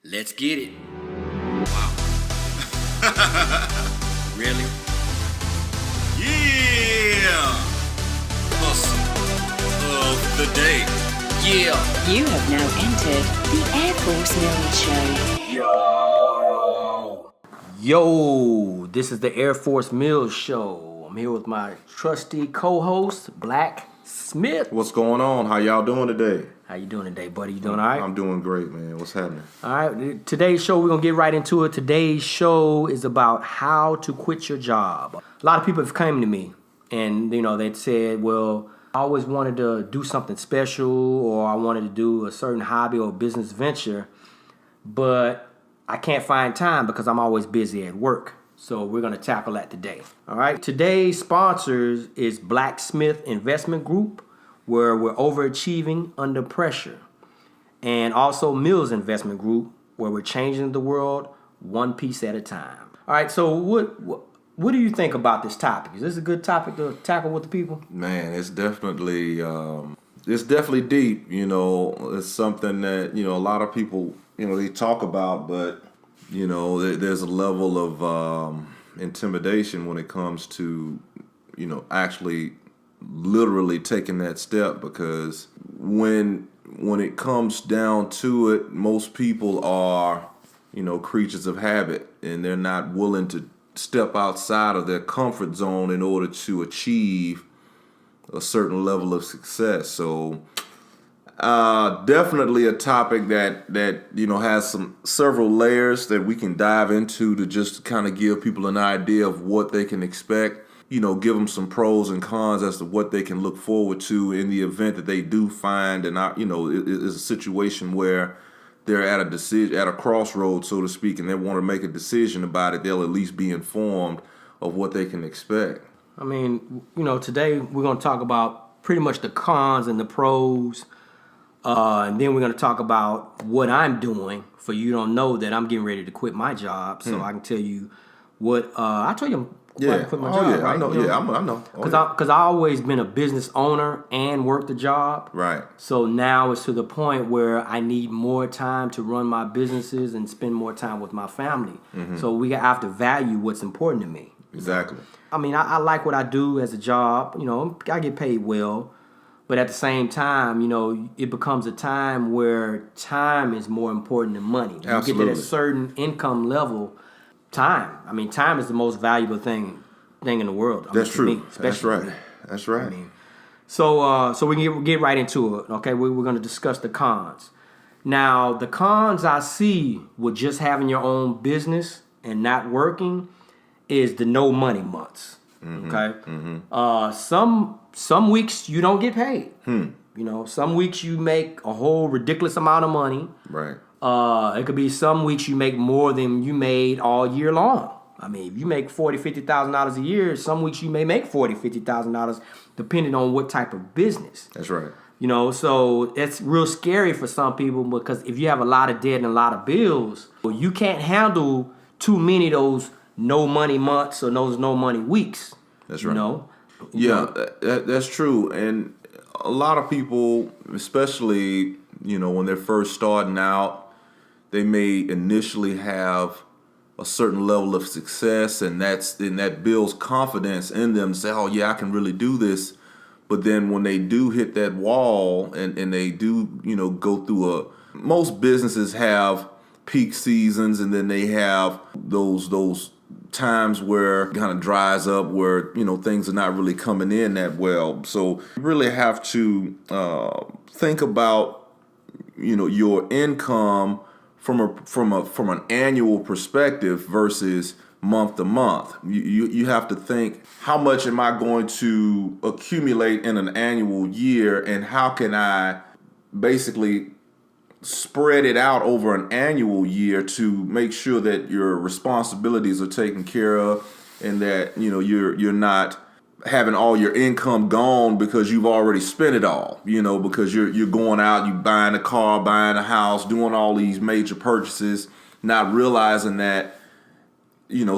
Let's get it. Wow. Really? Yeah! Hustle of the day. Yeah. You have now entered the Airforce Mills Show. Yo, this is the Airforce Mills Show. I'm here with my trusty co-host, Blacksmith. What's going on? How y'all doing today? How you doing today, buddy? You doing all right? I'm doing great, man. What's happening? All right, today's show, we're going to get right into it. Today's show is about how to quit your job. A lot of people have come to me and, they said, well, I always wanted to do something special or I wanted to do a certain hobby or business venture, but I can't find time because I'm always busy at work. So we're going to tackle that today. All right. Today's sponsors is Blacksmith Investment Group, where we're overachieving under pressure. And also Mills Investment Group, where we're changing the world one piece at a time. All right. So what do you think about this topic? Is this a good topic to tackle with the people? Man, it's definitely deep. It's something that, a lot of people, they talk about, but there's a level of intimidation when it comes to, actually literally taking that step, because when it comes down to it, most people are, creatures of habit, and they're not willing to step outside of their comfort zone in order to achieve a certain level of success. So definitely a topic that has several layers that we can dive into to just kind of give people an idea of what they can expect. Give them some pros and cons as to what they can look forward to in the event that they do find it is a situation where they're at a crossroads, so to speak, and they want to make a decision about it. They'll at least be informed of what they can expect. I mean, today we're going to talk about pretty much the cons and the pros. And then we're going to talk about what I'm doing for you don't know that I'm getting ready to quit my job. So I can tell you what I told you I'm quit my job, right? I know. I know. Because I always been a business owner and worked a job. Right. So now it's to the point where I need more time to run my businesses and spend more time with my family. Mm-hmm. So we have to value what's important to me. Exactly. I mean, I like what I do as a job. I get paid well. But at the same time, it becomes a time where time is more important than money. When Absolutely. you get to a certain income level, time is the most valuable thing in the world. That's true. Me, That's right. me. That's right. So we can get right into it. Okay, we're going to discuss the cons. Now, the cons I see with just having your own business and not working is the no money months. Mm-hmm. Okay, mm-hmm. Some weeks you don't get paid. Some weeks you make a whole ridiculous amount of money. Right. It could be some weeks you make more than you made all year long. I mean, if you make $40,000-$50,000 a year, some weeks you may make $40,000-$50,000 depending on what type of business. That's right. So it's real scary for some people because if you have a lot of debt and a lot of bills, you can't handle too many of those no money months or those no money weeks. That's right. That's true. And a lot of people, especially, when they're first starting out, they may initially have a certain level of success, and that builds confidence in them to say, oh yeah, I can really do this. But then when they do hit that wall and they do, go through most businesses have peak seasons, and then they have those times where it kind of dries up, where things are not really coming in that well. So you really have to think about your income from an annual perspective versus month to month. You have to think, how much am I going to accumulate in an annual year, and how can I basically spread it out over an annual year to make sure that your responsibilities are taken care of, and that you're not having all your income gone because you've already spent it all, because you're going out, you buying a car, buying a house, doing all these major purchases, not realizing that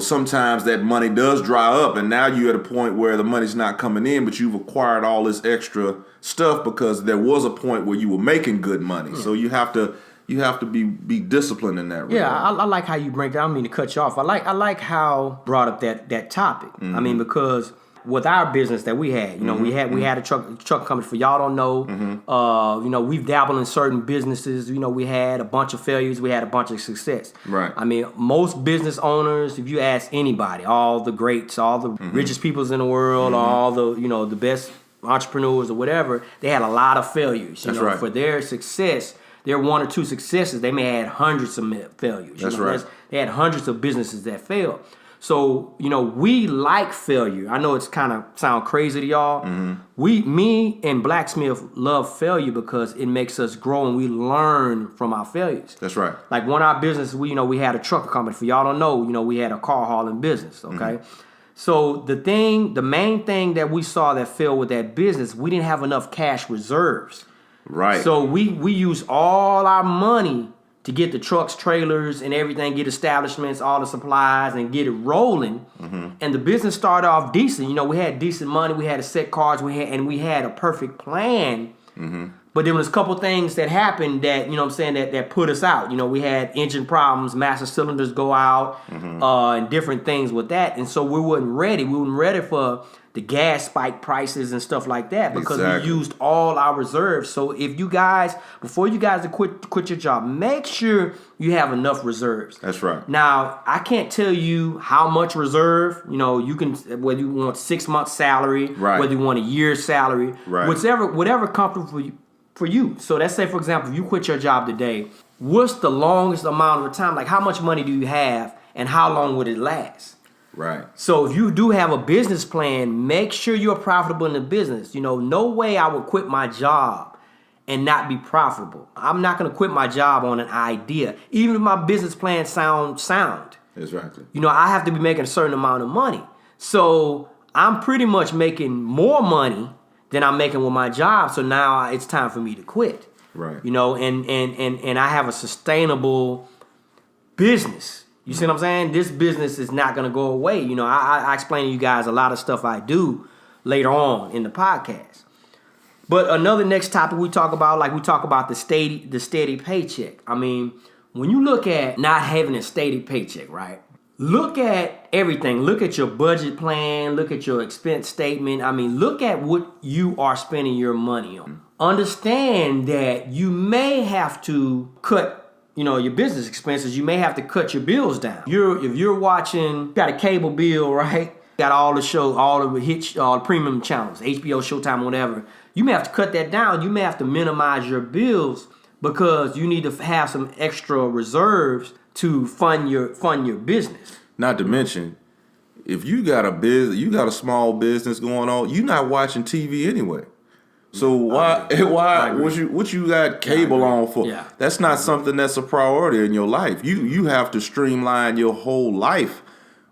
sometimes that money does dry up, and now you're at a point where the money's not coming in, but you've acquired all this extra stuff because there was a point where you were making good money. So you have to you have to be disciplined in that regard. Yeah, I like how you break down. I don't mean to cut you off. I like how brought up that topic. I mean, because with our business that we had, we had a truck company. For y'all don't know, we've dabbled in certain businesses. We had a bunch of failures. We had a bunch of success. Right. I mean, most business owners, if you ask anybody, all the greats, all the richest peoples in the world, all the the best entrepreneurs or whatever, they had a lot of failures. That's right. For their success, their one or two successes, they may have had hundreds of failures. That's right. They had hundreds of businesses that failed. So, we like failure. I know it's kind of sound crazy to y'all. Me and Blacksmith love failure because it makes us grow and we learn from our failures. That's right. Like one of our businesses, we had a truck company. For y'all don't know, we had a car hauling business, okay? So the main thing that we saw that failed with that business, we didn't have enough cash reserves. Right. So we used all our money to get the trucks, trailers, and everything, get establishments, all the supplies, and get it rolling. And the business started off decent. We had decent money. We had a set cards. We had a perfect plan. But there was a couple things that happened that, that put us out. We had engine problems, master cylinders go out, and different things with that. And so we weren't ready. We weren't ready for the gas spike prices and stuff like that because we used all our reserves. So if you guys, before you guys quit your job, make sure you have enough reserves. That's right. Now, I can't tell you how much reserve. You can, whether you want 6 months salary, whether you want a year's salary, whatever comfortable for you. So let's say, for example, if you quit your job today, what's the longest amount of time? Like, how much money do you have and how long would it last? Right. So if you do have a business plan, make sure you're profitable in the business. No way I would quit my job and not be profitable. I'm not going to quit my job on an idea, even if my business plan sound. Exactly. I have to be making a certain amount of money. So I'm pretty much making more money than I'm making with my job. So now it's time for me to quit. Right. And I have a sustainable business. You see what I'm saying? This business is not going to go away. I explain to you guys a lot of stuff I do later on in the podcast. But another next topic we talk about the steady paycheck. I mean, when you look at not having a steady paycheck, right? Look at everything. Look at your budget plan. Look at your expense statement. I mean, look at what you are spending your money on. Understand that you may have to cut your business expenses. You may have to cut your bills down. If you're watching, got a cable bill, right? Got all the show, all the premium channels, HBO, Showtime, whatever. You may have to cut that down. You may have to minimize your bills because you need to have some extra reserves to fund your business. Not to mention, If you got a small business going on, you're not watching TV anyway. So why what you got cable on for? Yeah. That's not something that's a priority in your life. You have to streamline your whole life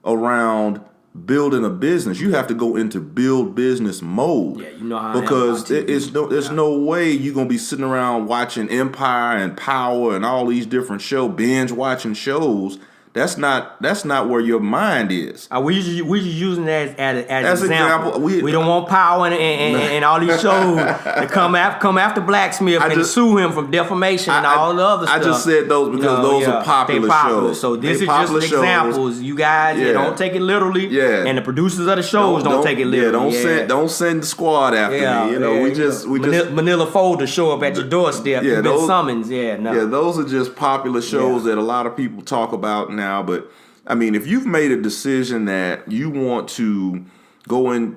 around building a business. You have to go into build business mode. Yeah, you know how because there's no way you're gonna be sitting around watching Empire and Power and all these different binge watching shows. That's not where your mind is. We just using that as example. We don't want Power and all these shows to come after Blacksmith and sue him from defamation and all the other stuff. I just said those because those are popular shows. So this is just examples. You guys don't take it literally. Yeah. And the producers of the shows don't take it literally. Don't send the squad after me. We just Manila folder show up at your doorstep. You've been summons. Yeah, those are just popular shows that a lot of people talk about now. But I mean, if you've made a decision that you want to go in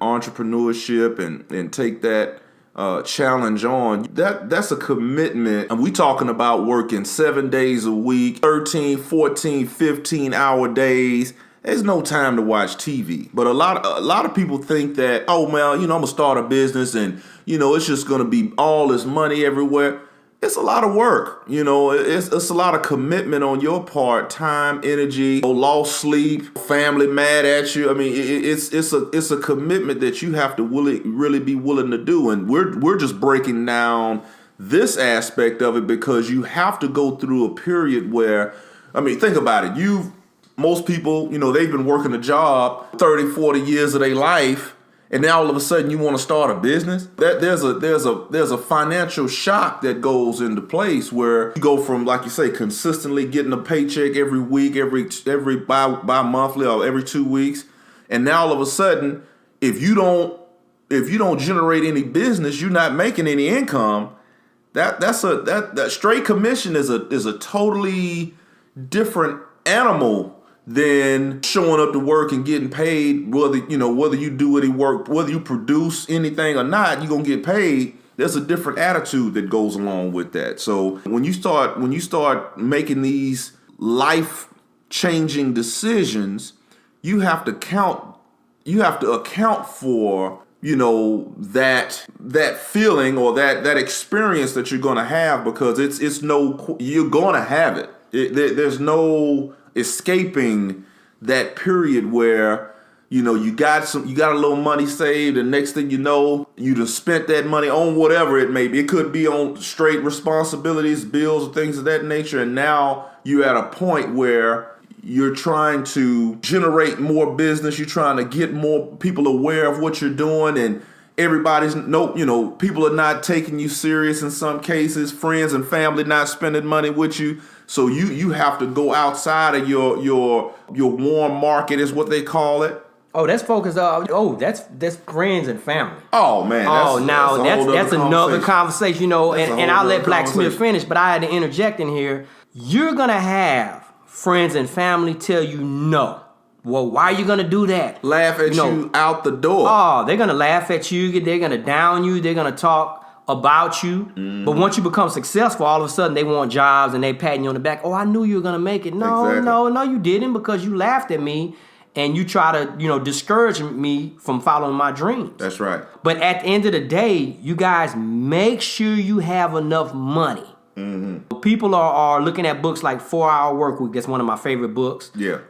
entrepreneurship and take that challenge on, that's a commitment. And we talking about working 7 days a week, 13, 14, 15-hour days. There's no time to watch TV. But a lot of people think that, oh man, I'm gonna start a business and it's just gonna be all this money everywhere. It's a lot of work, it's a lot of commitment on your part, time, energy, lost sleep, family mad at you. I mean, it's a commitment that you have to really be willing to do. And we're just breaking down this aspect of it because you have to go through a period where, I mean, think about it. Most people, they've been working a job 30, 40 years of their life. and now all of a sudden you want to start a business. There's a financial shock that goes into place where you go from, like you say, consistently getting a paycheck every week, every bi-monthly or every 2 weeks, and now all of a sudden, if you don't generate any business, you're not making any income. That straight commission is a totally different animal than showing up to work and getting paid. Whether you do any work, whether you produce anything or not, you're gonna get paid. There's a different attitude that goes along with that. So when you start making these life-changing decisions, you have to account for that feeling or that experience that you're gonna have, because you're gonna have it. There's no escaping that period where you got a little money saved, and next thing you know, you just spent that money on whatever it may be. It could be on straight responsibilities, bills, things of that nature, and now you're at a point where you're trying to generate more business. You're trying to get more people aware of what you're doing, and people are not taking you serious in some cases. Friends and family not spending money with you. So you have to go outside of your warm market, is what they call it. Oh, that's focused on. That's friends and family. Oh man. That's another conversation. And I'll let Blacksmith finish, but I had to interject in here. You're gonna have friends and family tell you no. Well, why are you gonna do that? Laugh at you out the door. Oh, they're gonna laugh at you. They're gonna down you. They're gonna talk about you. Mm-hmm. But once you become successful, all of a sudden they want jobs and they patting you on the back. Oh, I knew you were gonna make it. No, exactly. No, you didn't, because you laughed at me and you try to, discourage me from following my dreams. That's right. But at the end of the day, you guys make sure you have enough money. Mm-hmm. People are looking at books like 4-Hour Workweek. That's one of my favorite books. Yeah.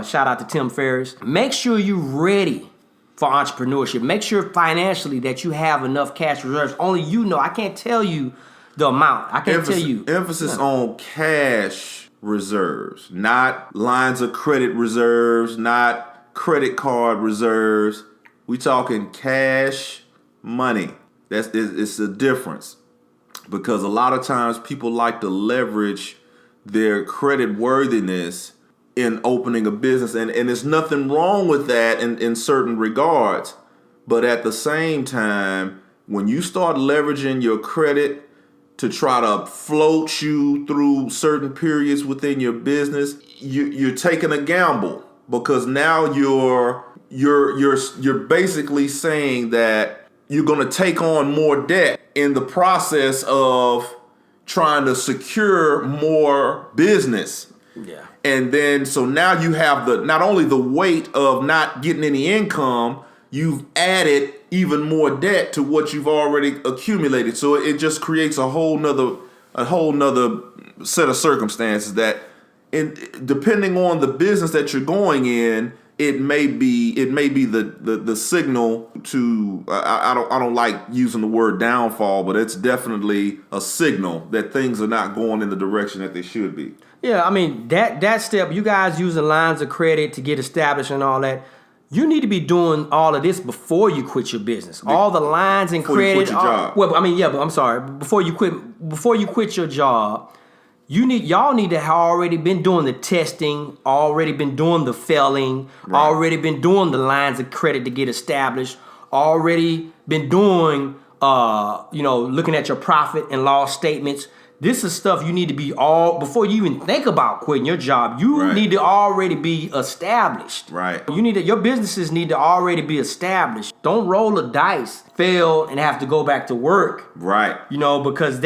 Shout out to Tim Ferriss. Make sure you're ready for entrepreneurship. Make sure financially that you have enough cash reserves. Only you know. I can't tell you the amount. I can't tell you. Emphasis on cash reserves, not lines of credit reserves, not credit card reserves. We talking cash money. It's a difference. Because a lot of times people like to leverage their credit worthiness in opening a business. And there's nothing wrong with that in certain regards. But at the same time, when you start leveraging your credit to try to float you through certain periods within your business, you're taking a gamble. Because now you're basically saying that you're going to take on more debt in the process of trying to secure more business. Yeah. And then, so now you have not only the weight of not getting any income, you've added even more debt to what you've already accumulated. So it just creates a whole nother set of circumstances that, depending on the business that you're going in, it may be the signal to I don't like using the word downfall, but it's definitely a signal that things are not going in the direction that they should be. Yeah, I mean that step, you guys using lines of credit to get established and all that. You need to be doing all of this before you quit your business. All the lines and credit. Before you quit your job. But I'm sorry. Before you quit your job, y'all need to have already been doing the testing, already been doing the felling, right. Already been doing the lines of credit to get established, already been doing, looking at your profit and loss statements. This is stuff you need to be before you even think about quitting your job. You need to already be established. Right. Your businesses need to already be established. Don't roll the dice, fail, and have to go back to work. Right. Because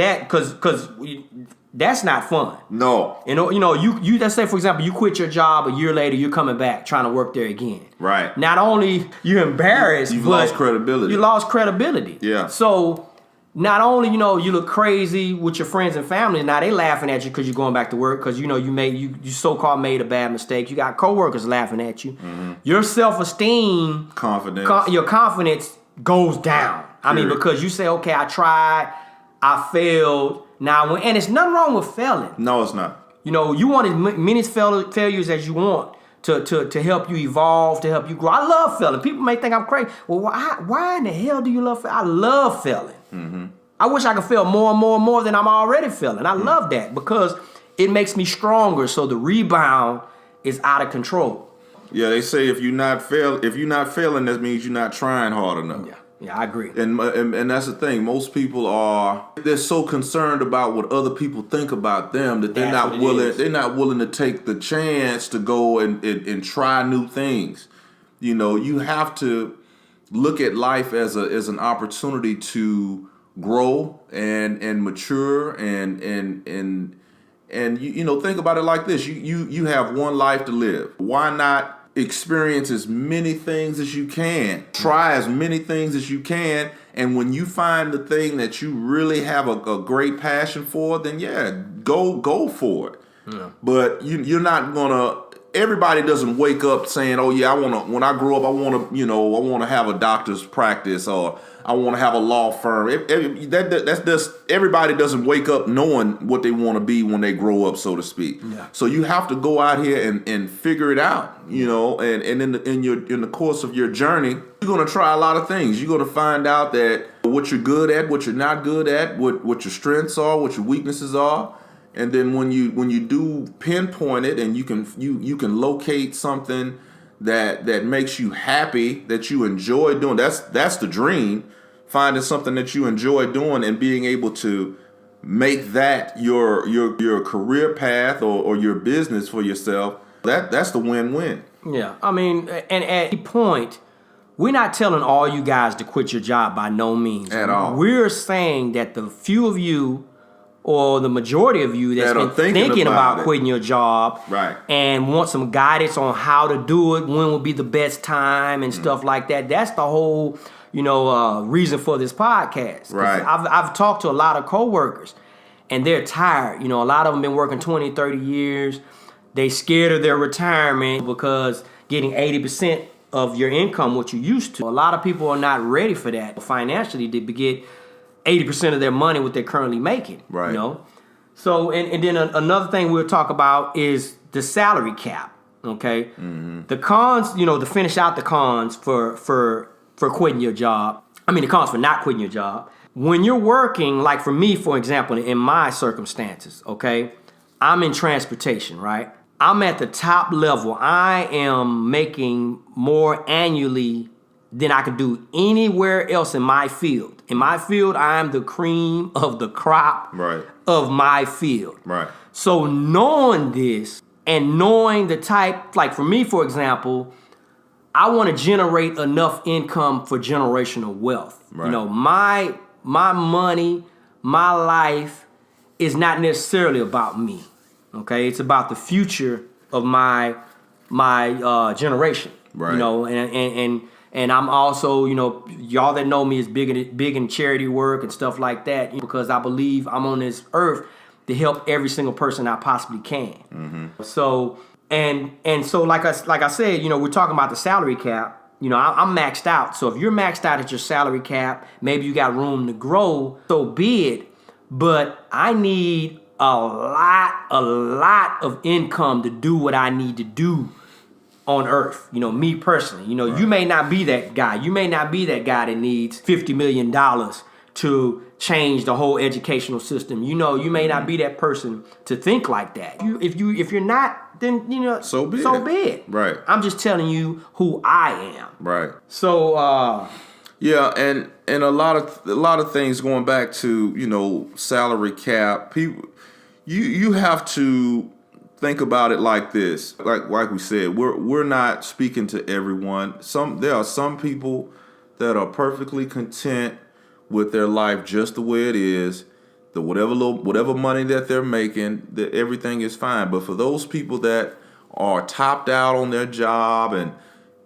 that's not fun. No. You let's say, for example, you quit your job, a year later, you're coming back trying to work there again. Right. Not only you're embarrassed, you've lost credibility. You lost credibility. Yeah. So not only, you look crazy with your friends and family, now they laughing at you because you're going back to work because, you so-called made a bad mistake. You got coworkers laughing at you. Mm-hmm. Your self-esteem, your confidence goes down. I mean, because you say, okay, I tried, I failed. Now, and it's nothing wrong with failing. No, it's not. You want as many failures as you want to help you evolve, to help you grow. I love failing. People may think I'm crazy. Well, why in the hell do you love failing? I love failing. Mm-hmm. I wish I could fail more and more and more than I'm already failing. I love that because it makes me stronger. So the rebound is out of control. Yeah, they say if you're not failing, that means you're not trying hard enough. Yeah, I agree. And that's the thing. Most people they're so concerned about what other people think about them that they're not willing to take the chance to go and try new things. You know, you have to look at life as an opportunity to grow and mature and you know, think about it like this. You have one life to live. Why not experience as many things as you can, try as many things as you can, and when you find the thing that you really have a great passion for, then go for it. Yeah. But you're not gonna. Everybody doesn't wake up saying, "Oh yeah, when I grow up, I want to have a doctor's practice or I want to have a law firm." That's just everybody doesn't wake up knowing what they want to be when they grow up, so to speak. Yeah. So you have to go out here and figure it out, you know. And in the course of your journey, you're gonna try a lot of things. You're gonna find out that what you're good at, what you're not good at, what your strengths are, what your weaknesses are. And then when you do pinpoint it and you can locate something that makes you happy, that you enjoy doing, that's the dream. Finding something that you enjoy doing and being able to make that your career path or your business for yourself, that's the win-win. Yeah, I mean, and at any point, we're not telling all you guys to quit your job by no means. At all. We're saying that the few of you or the majority of you that's been thinking about quitting your job, right, and want some guidance on how to do it, when would be the best time and stuff like that. That's the whole, reason for this podcast. Right. I've talked to a lot of coworkers and they're tired. You know, a lot of them been working 20, 30 years. They scared of their retirement because getting 80% of your income, what you used to. A lot of people are not ready for that financially to get 80% of their money what they're currently making. Right. You know? So, and then another thing we'll talk about is the salary cap. Okay. Mm-hmm. The cons, to finish out the cons for quitting your job. I mean, the cons for not quitting your job. When you're working, like for me, for example, in my circumstances, okay, I'm in transportation, right? I'm at the top level. I am making more annually than I could do anywhere else in my field. In my field, I am the cream of the crop of my field. Right. So knowing this and knowing the type, like for me, for example, I want to generate enough income for generational wealth. Right. My money, my life is not necessarily about me. Okay, it's about the future of my generation. Right. And I'm also, y'all that know me is big in charity work and stuff like that, because I believe I'm on this earth to help every single person I possibly can. Mm-hmm. So so like I said, we're talking about the salary cap. I'm maxed out. So if you're maxed out at your salary cap, maybe you got room to grow, so be it. But I need a lot of income to do what I need to do on earth. Me personally. Right. You may not be that guy. You may not be that guy that needs $50 million to change the whole educational system. You may not be that person to think like that. If you're not, then so be it. Right. I'm just telling you who I am. Right. So yeah, and a lot of things going back to salary cap. People, you have to think about it like this. Like we said, we're not speaking to everyone. There are some people that are perfectly content with their life just the way it is. The whatever money that they're making, that everything is fine. But for those people that are topped out on their job, and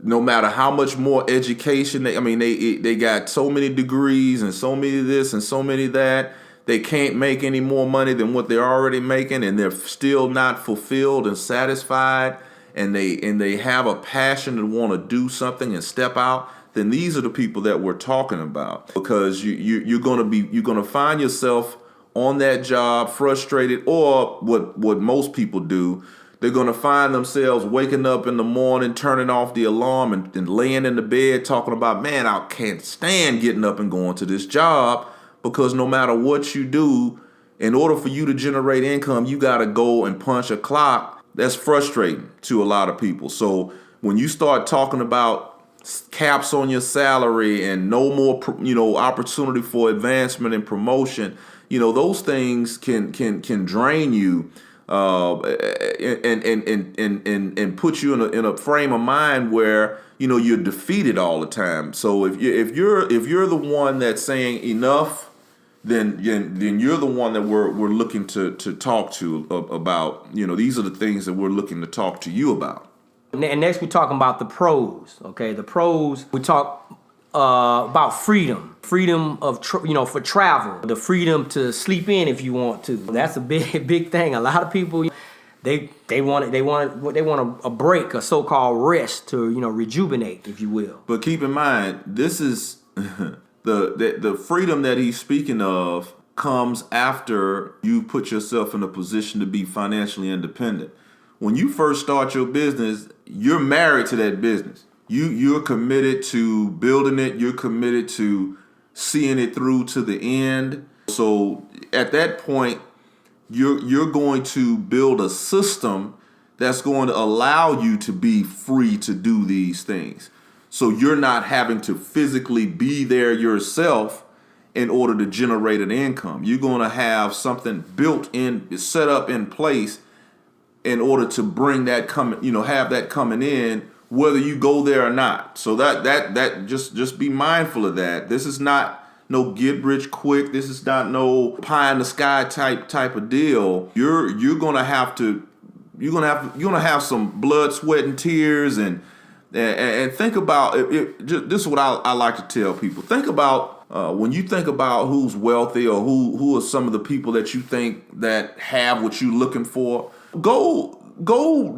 no matter how much more education they got so many degrees and so many this and so many that, they can't make any more money than what they're already making, and they're still not fulfilled and satisfied, and they have a passion to want to do something and step out. Then these are the people that we're talking about, because you're gonna find yourself on that job frustrated, or what most people do, They're going to find themselves waking up in the morning, turning off the alarm and laying in the bed talking about, man, I can't stand getting up and going to this job, because no matter what you do, in order for you to generate income, you got to go and punch a clock. That's frustrating to a lot of people. So when you start talking about caps on your salary and no more, opportunity for advancement and promotion, those things can drain you. And put you in a frame of mind where you're defeated all the time. So if you're the one that's saying enough, then you're the one that we're looking to talk to about. These are the things that we're looking to talk to you about. And next we're talking about the pros. Okay, the pros. We talk about freedom of for travel, the freedom to sleep in if you want to. That's a big thing. A lot of people they want a break, a so-called rest to rejuvenate, if you will. But keep in mind, this is the freedom that he's speaking of comes after you put yourself in a position to be financially independent. When you first start your business, you're married to that business. You're committed to building it. You're committed to seeing it through to the end. So at that point, you're going to build a system that's going to allow you to be free to do these things. So you're not having to physically be there yourself in order to generate an income. You're going to have something set up in place in order to bring that have that coming in, whether you go there or not. So that just be mindful of that. This is not no get rich quick. This is not no pie in the sky type of deal. You're gonna have have some blood, sweat, and tears, and think about it. This is what I like to tell people. Think about when you think about who's wealthy or who are some of the people that you think that have what you're looking for. Go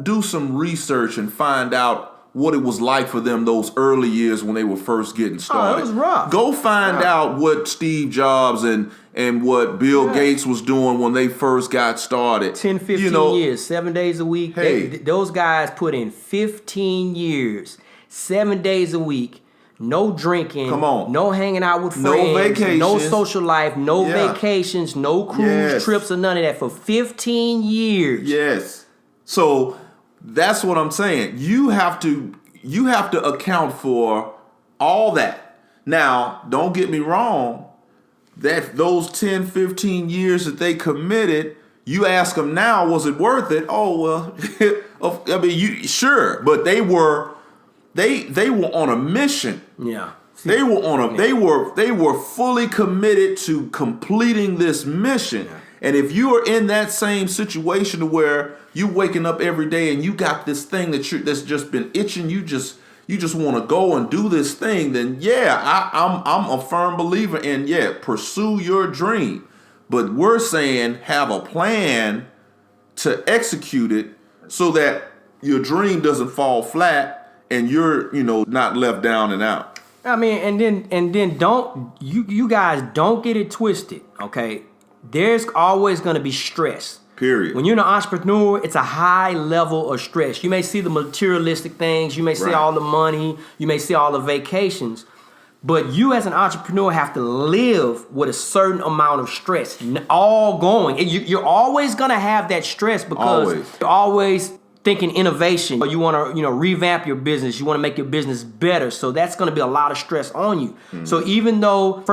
do some research and find out what it was like for them those early years when they were first getting started. Oh, it was rough. Go find out what Steve Jobs and what Bill Gates was doing when they first got started. 10, 15 years, 7 days a week. Hey. Those guys put in 15 years, 7 days a week, no drinking, Come on. no hanging out with friends, No vacations. no social life, no vacations, no cruise Yes. trips or none of that for 15 years. Yes. So that's what I'm saying. You have to account for all that. Now, don't get me wrong, that those 10, 15 years that they committed, you ask them now, was it worth it? Oh, well, I mean, sure, but they were on a mission. Yeah. They were fully committed to completing this mission. Yeah. And if you are in that same situation where you waking up every day and you got this thing that's just been itching, you just want to go and do this thing, then I'm a firm believer in pursue your dream. But we're saying have a plan to execute it so that your dream doesn't fall flat and you're not left down and out. I mean, and then don't you guys don't get it twisted, okay? There's always going to be stress. Period. When you're an entrepreneur, it's a high level of stress. You may see the materialistic things, you may see all the money, you may see all the vacations, but you as an entrepreneur have to live with a certain amount of stress, all going. You're always going to have that stress because you're always thinking innovation. You want to, revamp your business. You want to make your business better. So that's going to be a lot of stress on you. Mm-hmm. So even though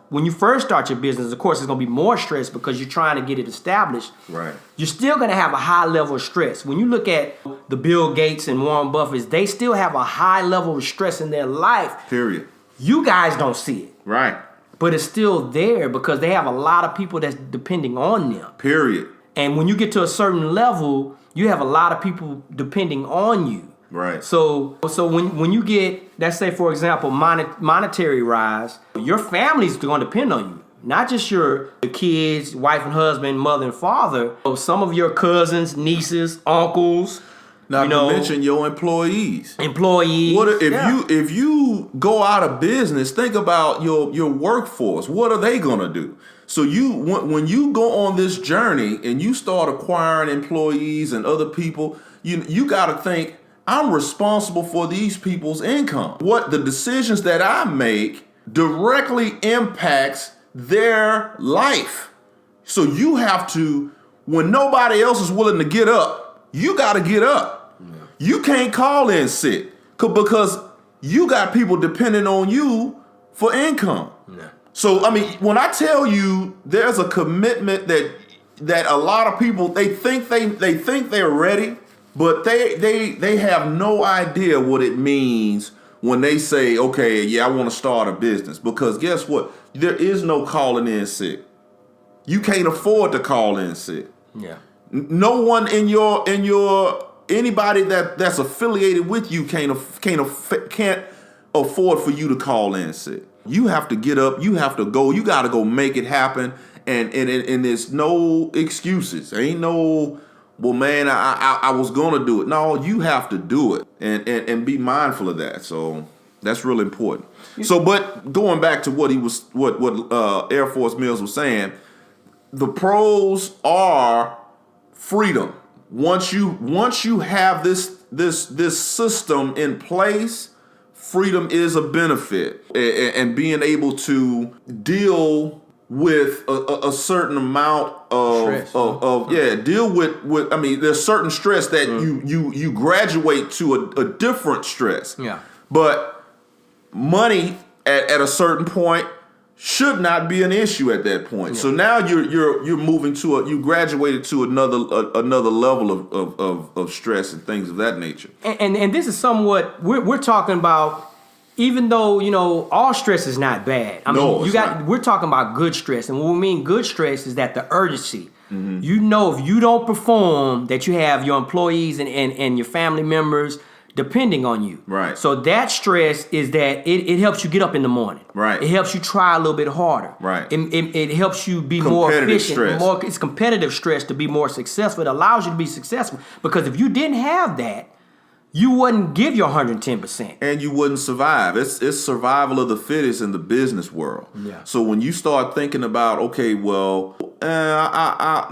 when you first start your business, of course, it's going to be more stress because you're trying to get it established. Right. You're still going to have a high level of stress. When you look at the Bill Gates and Warren Buffett, they still have a high level of stress in their life. Period. You guys don't see it. Right. But it's still there because they have a lot of people that's depending on them. Period. And when you get to a certain level, you have a lot of people depending on you. Right. So when you get, let's say, for example, monetary rise, your family's going to depend on you. Not just your kids, wife and husband, mother and father. So some of your cousins, nieces, uncles. Not to mention your employees. What if you go out of business? Think about your workforce. What are they gonna do? So when you go on this journey and you start acquiring employees and other people, you got to think, I'm responsible for these people's income. What the decisions that I make directly impacts their life. So you have to, when nobody else is willing to get up, you got to get up. Yeah. You can't call in sick because you got people depending on you for income. Yeah. So, I mean, when I tell you there's a commitment that a lot of people, they think they're ready, but they have no idea what it means when they say, okay, yeah, I want to start a business. Because guess what? There is no calling in sick. You can't afford to call in sick. Yeah. No one in your anybody that's affiliated with you can't afford for you to call in sick. You have to get up. You have to go. You got to go make it happen. And there's no excuses. Ain't no, well, man, I was gonna do it. No, you have to do it and be mindful of that. So that's really important. So, but going back to what Airforce Mills was saying, the pros are freedom. Once you have this system in place, freedom is a benefit, and being able to deal with a certain amount of deal with. I mean, there's certain stress that you graduate to a different stress. Yeah. But money at a certain point should not be an issue at that point. Yeah. So now you're moving you graduated to another level of stress and things of that nature. And this is somewhat we're talking about. Even though, all stress is not bad. I mean, we're talking about good stress. And what we mean good stress is that the urgency. Mm-hmm. If you don't perform, that you have your employees and your family members depending on you. Right. So that stress is that it helps you get up in the morning. Right. It helps you try a little bit harder. Right. It helps you be more efficient. Stress. It's competitive stress to be more successful. It allows you to be successful. Because if you didn't have that, you wouldn't give your 110%. And you wouldn't survive. It's survival of the fittest in the business world. Yeah. So when you start thinking about, okay, well, I'll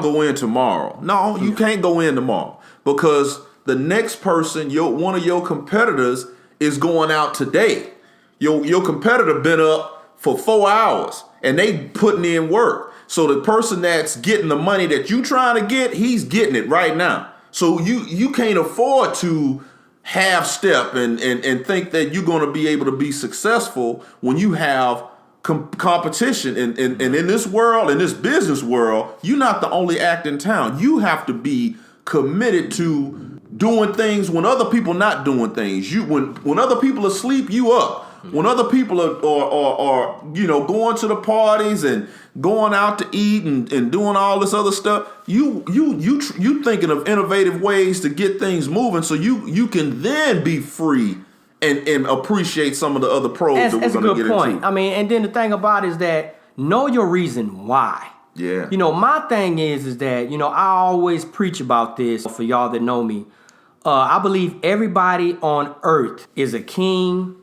go in tomorrow. No, you can't go in tomorrow because the next person, one of your competitors is going out today. Your competitor been up for 4 hours and they putting in work. So the person that's getting the money that you trying to get, he's getting it right now. So you can't afford to half step and think that you're going to be able to be successful when you have competition. And in this world, in this business world, you're not the only act in town. You have to be committed to doing things when other people not doing things. When other people are asleep, you up. When other people are going to the parties and going out to eat and doing all this other stuff, you thinking of innovative ways to get things moving so you can then be free and appreciate some of the other pros that we're going to get into. I mean, and then the thing about it is that know your reason why. Yeah. My thing is that, I always preach about this for y'all that know me. I believe everybody on earth is a king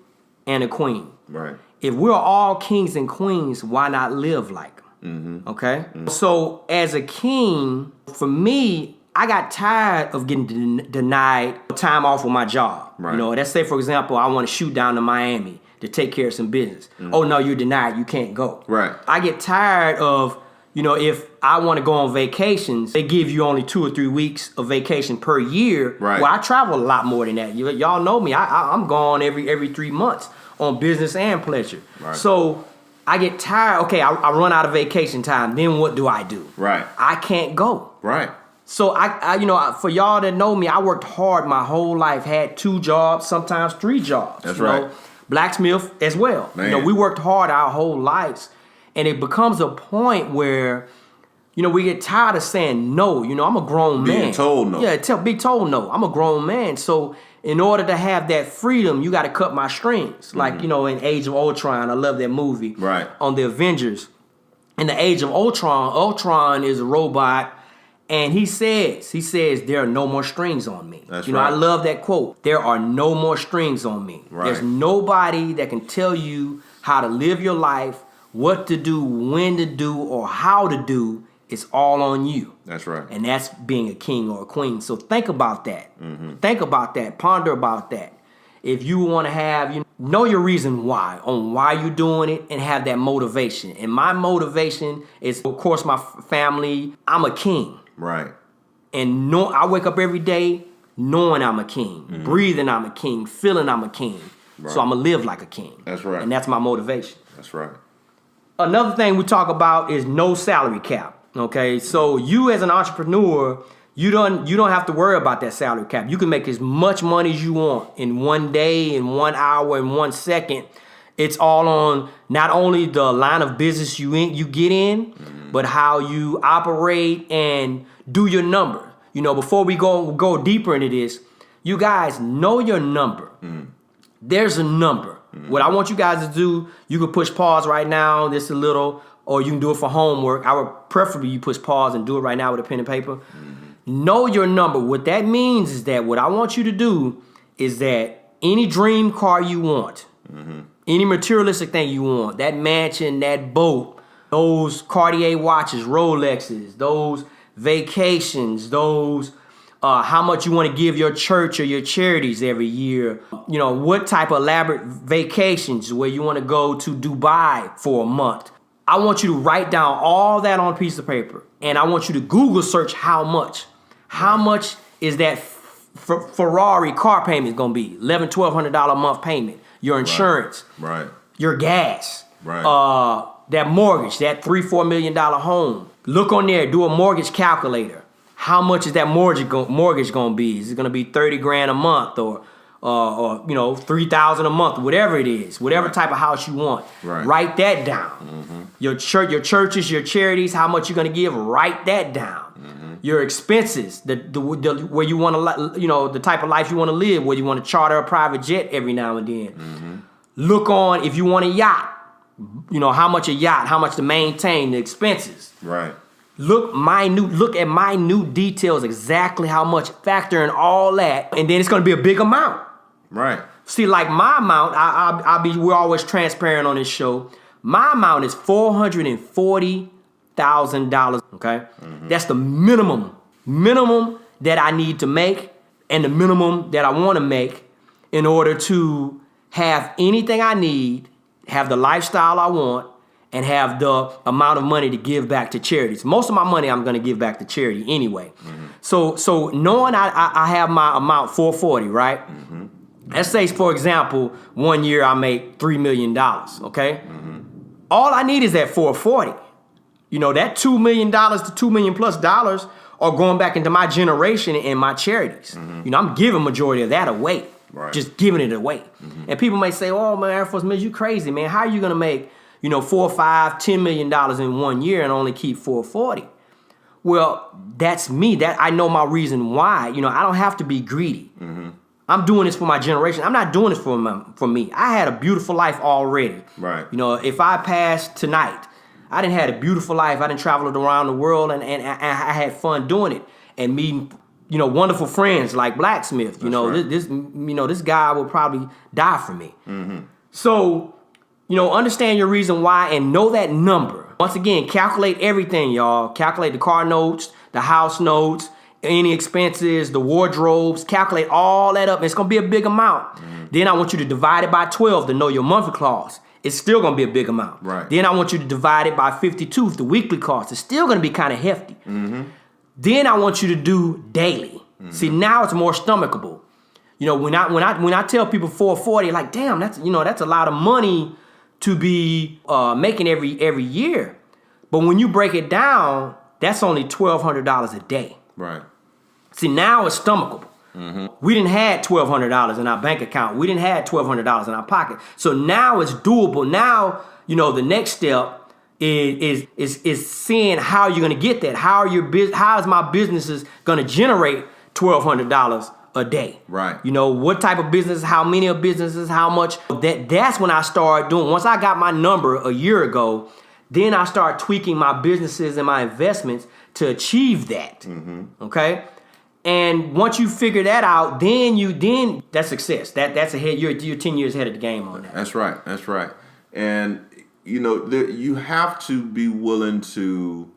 and a queen. Right. If we're all kings and queens, why not live like them? Mm-hmm. Okay? Mm-hmm. So as a king, for me, I got tired of getting denied time off with my job. Right. Let's say, for example, I want to shoot down to Miami to take care of some business. Mm-hmm. Oh, no, you're denied. You can't go. Right. I get tired of, if I want to go on vacations, they give you only 2 or 3 weeks of vacation per year. Right. Well, I travel a lot more than that. Y'all know me. I'm gone every 3 months on business and pleasure. Right. So I get tired. Okay, I run out of vacation time. Then what do? Right. I can't go. Right. So I for y'all that know me, I worked hard my whole life. Had 2 jobs, sometimes 3 jobs. That's right. Blacksmith as well. Man. We worked hard our whole lives. And it becomes a point where, we get tired of saying no. I'm a grown man. Being told no. Yeah, be told no. I'm a grown man. So in order to have that freedom, you got to cut my strings. Mm-hmm. Like, in Age of Ultron, I love that movie. Right. On the Avengers. In the Age of Ultron is a robot. And he says, there are no more strings on me. That's right. I love that quote. There are no more strings on me. Right. There's nobody that can tell you how to live your life, what to do, when to do, or how to do. It's all on you. That's right. And that's being a king or a queen. So think about that. Mm-hmm. Think about that. Ponder about that. If you want to have, know your reason why, on why you're doing it, and have that motivation. And my motivation is, of course, my family. I'm a king. Right. And I wake up every day knowing I'm a king, breathing I'm a king, feeling I'm a king. Right. So I'm going to live like a king. That's right. And that's my motivation. That's right. Another thing we talk about is no salary cap. Okay, so you as an entrepreneur, you don't have to worry about that salary cap. You can make as much money as you want in 1 day, in 1 hour, in 1 second. It's all on not only the line of business you get in, but how you operate and do your number. Before we go deeper into this, you guys know your number. There's a number. What I want you guys to do, you can push pause right now, just a little, or you can do it for homework. I would preferably you push pause and do it right now with a pen and paper. Know your number. What that means is that what I want you to do is that any dream car you want, any materialistic thing you want, that mansion, that boat, those Cartier watches, Rolexes, those vacations, those how much you want to give your church or your charities every year. What type of elaborate vacations where you want to go to Dubai for a month. I want you to write down all that on a piece of paper. And I want you to Google search how much. How much is that Ferrari car payment going to be? $1,100, $1,200 a month payment. Your insurance. Right. Your gas. Right. That mortgage, that $3-4 million home. Look on there, do a mortgage calculator. How much is that mortgage going to be? Is it going to be $30,000 a month or $3,000 a month, whatever it is, whatever type of house you want. Right. Write that down. Your churches, your charities, how much you're going to give, write that down. Your expenses, the where you want to, the type of life you want to live, where you want to charter a private jet every now and then. Look on if you want a yacht, how much a yacht, how much to maintain, the expenses. Right. Look at minute details, exactly how much, factor in all that, and then it's going to be a big amount. Right. See, like my amount, we're always transparent on this show. My amount is $440,000. Okay, that's the minimum that I need to make, and the minimum that I want to make in order to have anything I need, have the lifestyle I want, and have the amount of money to give back to charities. Most of my money I'm going to give back to charity anyway. So knowing I have my amount 440, right? Let's say, for example, 1 year I make $3 million, okay? All I need is that 440. That $2 million to $2 million plus dollars are going back into my generation and my charities. I'm giving majority of that away. Right. Just giving it away. And people may say, oh, man, Airforce, man, you crazy, man. How are you going to make, $4, $5, $10 million in 1 year and only keep 440? Well, that's me. That I know my reason why. I don't have to be greedy. I'm doing this for my generation. I'm not doing this for me. I had a beautiful life already. Right. If I passed tonight, I done had a beautiful life. I done traveled around the world and I had fun doing it and meeting, wonderful friends like Blacksmith. This guy will probably die for me. So, understand your reason why and know that number. Once again, calculate everything, y'all. Calculate the car notes, the house notes, any expenses, the wardrobes. Calculate all that up. It's going to be a big amount. Then I want you to divide it by 12 to know your monthly cost. It's still going to be a big amount. Right. Then I want you to divide it by 52, the weekly cost. It's still going to be kind of hefty. Then I want you to do daily. See, now it's more stomachable. When I tell people 440, like, damn, that's a lot of money to be making every year. But when you break it down, that's only $1,200 a day. Right. See, now it's stomachable. We didn't have $1,200 in our bank account. We didn't have $1,200 in our pocket. So now it's doable. Now, the next step is seeing how you're going to get that. How is my businesses going to generate $1,200 a day? Right. What type of business, how many of businesses, how much. That's when I started doing. Once I got my number a year ago, then I started tweaking my businesses and my investments to achieve that. Okay. And once you figure that out, then that's success. That's ahead. You're 10 years ahead of the game on that. That's right. And you have to be willing to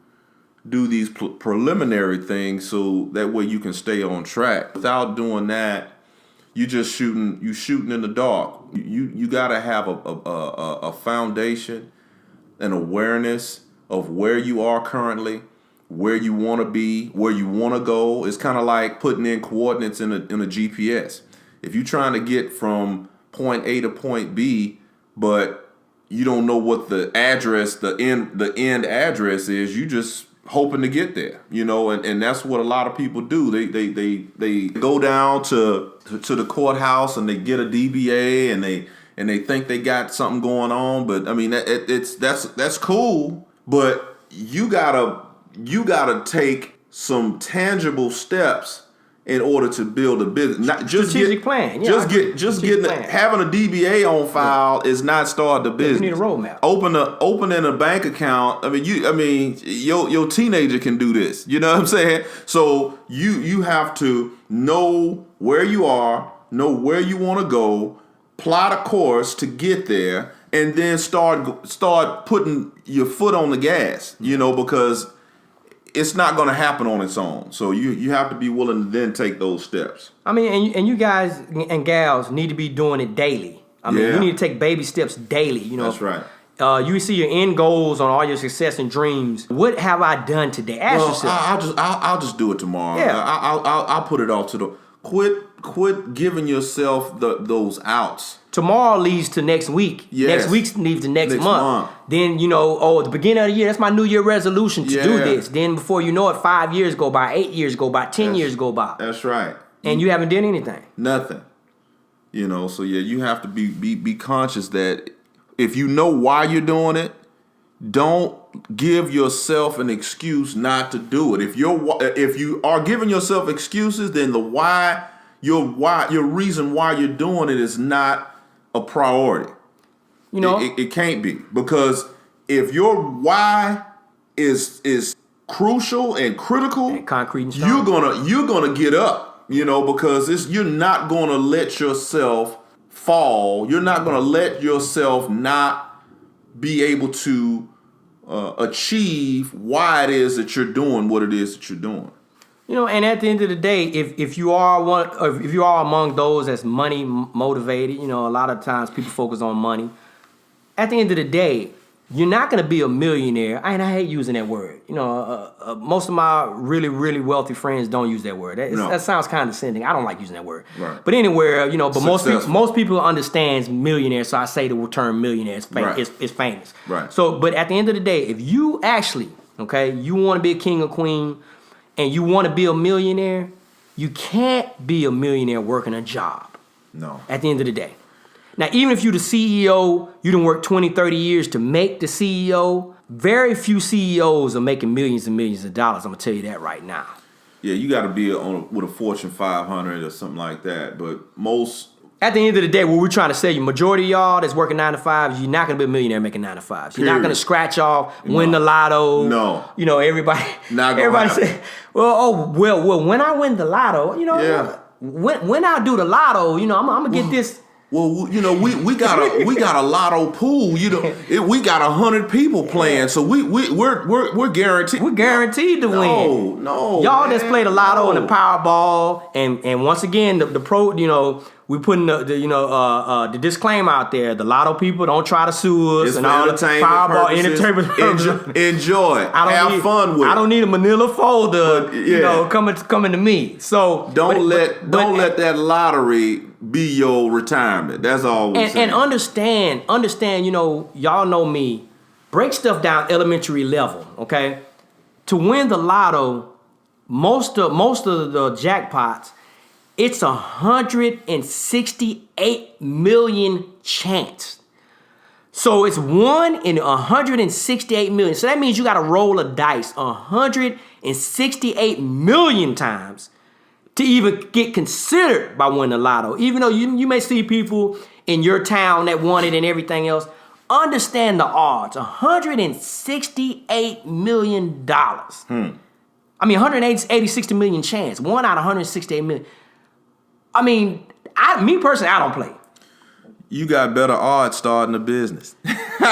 do these preliminary things so that way you can stay on track. Without doing that, you shooting in the dark. You got to have a foundation, an awareness of where you are currently, where you want to be, where you want to go. It's kind of like putting in coordinates in a GPS. If you're trying to get from point A to point B, but you don't know what the address, the end address is, you just hoping to get there, and that's what a lot of people do. They go down to the courthouse and they get a DBA and they think they got something going on, but I mean that's cool, but you gotta take some tangible steps in order to build a business. Not just strategic plan. Yeah, having a DBA on file is not start the business. You need a roadmap. Opening a bank account. I mean, your teenager can do this. You know what I'm saying? So you have to know where you are, know where you want to go, plot a course to get there, and then start putting your foot on the gas. Because it's not going to happen on its own. So you have to be willing to then take those steps. I mean, and you guys and gals need to be doing it daily. You need to take baby steps daily. That's right. You see your end goals on all your success and dreams. What have I done today? Ask yourself. I'll just do it tomorrow. Yeah. I'll put it off to the quit giving yourself those outs. Tomorrow leads to next week. Yes. Next week leads to next month. Then, at the beginning of the year, that's my New Year resolution to do this. Then before you know it, 5 years go by, 8 years go by, 10 years go by. That's right. And you haven't done anything. Nothing. So you have to be conscious that if you know why you're doing it, don't give yourself an excuse not to do it. If you are giving yourself excuses, then your reason why you're doing it is not a priority. It can't be, because if your why is crucial and critical and concrete and strong, you're gonna get up, because you're not gonna let yourself fall. You're not gonna let yourself not be able to achieve why it is that you're doing what it is that you're doing. And at the end of the day, if you are among those that's money motivated, a lot of times people focus on money. At the end of the day, you're not going to be a millionaire. And I hate using that word. Most of my really, really wealthy friends don't use that word. That sounds condescending. I don't like using that word. Right. But anywhere, but most people understands millionaire. So I say the term millionaire is famous. Right. So, but at the end of the day, if you actually, you want to be a king or queen, and you want to be a millionaire, you can't be a millionaire working a job. No. At the end of the day. Now, even if you're the CEO, you done work 20, 30 years to make the CEO, very few CEOs are making millions and millions of dollars. I'm going to tell you that right now. Yeah, you got to be with a Fortune 500 or something like that. But most... At the end of the day, what we're trying to say, majority of y'all that's working 9 to 5s, you're not going to be a millionaire making 9 to 5s. You're not going to scratch off, win the lotto. No. Everybody say, well, when I win the lotto, when I do the lotto, I'm going to get this. Well, we got a lotto pool. We got 100 people playing, so we're guaranteed. We're guaranteed to win. No, y'all just play the lotto and the Powerball, and once again the pro. We putting the disclaimer out there. The lotto people don't try to sue us. It's and for all entertainment purposes. Enjoy. Have fun with it. I don't need a manila folder. Coming to me. So don't let that lottery be your retirement. That's all we're saying. And understand. Y'all know me. Break stuff down elementary level. Okay, to win the lotto, most of the jackpots. It's 168 million chance. So it's 1 in 168 million. So that means you got to roll a dice 168 million times to even get considered by winning the lotto. Even though you may see people in your town that won it and everything else, understand the odds. $168 million. 160 million chance. 1 out of 168 million. Me personally, I don't play. You got better odds starting a business. I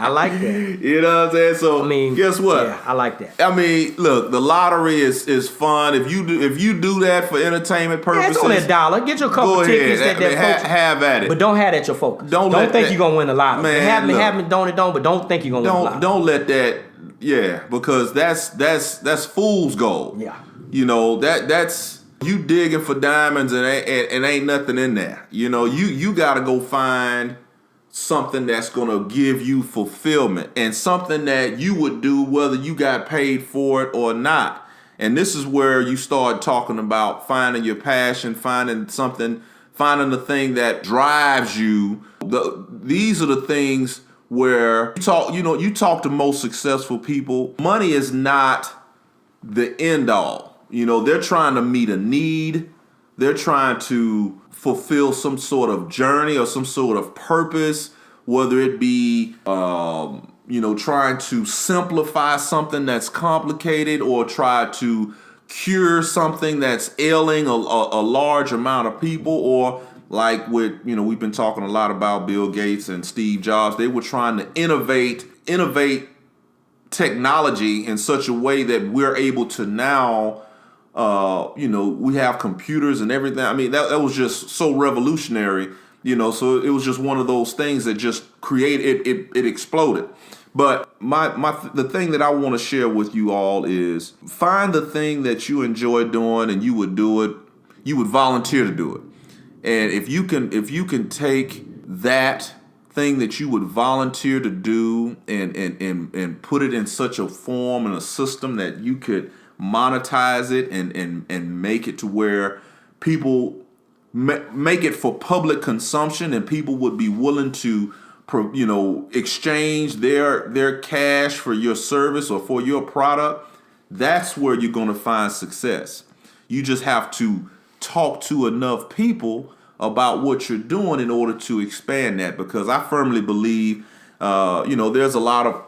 like that. You know what I'm saying? So guess what? Yeah, I like that. I mean, look, the lottery is fun. If you do that for entertainment purposes, it's only $1. Get your couple tickets that folks have at it. But don't have that your focus. Don't think you're gonna win the lottery. Man, have me, don't. But don't think you're gonna win the lottery. Don't let that. Yeah, because that's fool's gold. Yeah. You know that's you digging for diamonds and ain't nothing in there. You know you got to go find something that's gonna give you fulfillment and something that you would do whether you got paid for it or not. And this is where you start talking about finding your passion, finding the thing that drives you. These are the things where you talk to most successful people. Money is not the end all. You know, they're trying to meet a need. They're trying to fulfill some sort of journey or some sort of purpose, whether it be, trying to simplify something that's complicated or try to cure something that's ailing a large amount of people, or like we've been talking a lot about Bill Gates and Steve Jobs. They were trying to innovate technology in such a way that we're able to now, we have computers and everything. I mean, that was just so revolutionary, so it was just one of those things that just created, it exploded. But the thing that I want to share with you all is find the thing that you enjoy doing and you would do it, you would volunteer to do it. And if you can take that thing that you would volunteer to do and put it in such a form and a system that you could monetize it and make it to where people make it for public consumption and people would be willing to exchange their cash for your service or for your product, that's where you're going to find success. You just have to talk to enough people about what you're doing in order to expand that, because I firmly believe there's a lot of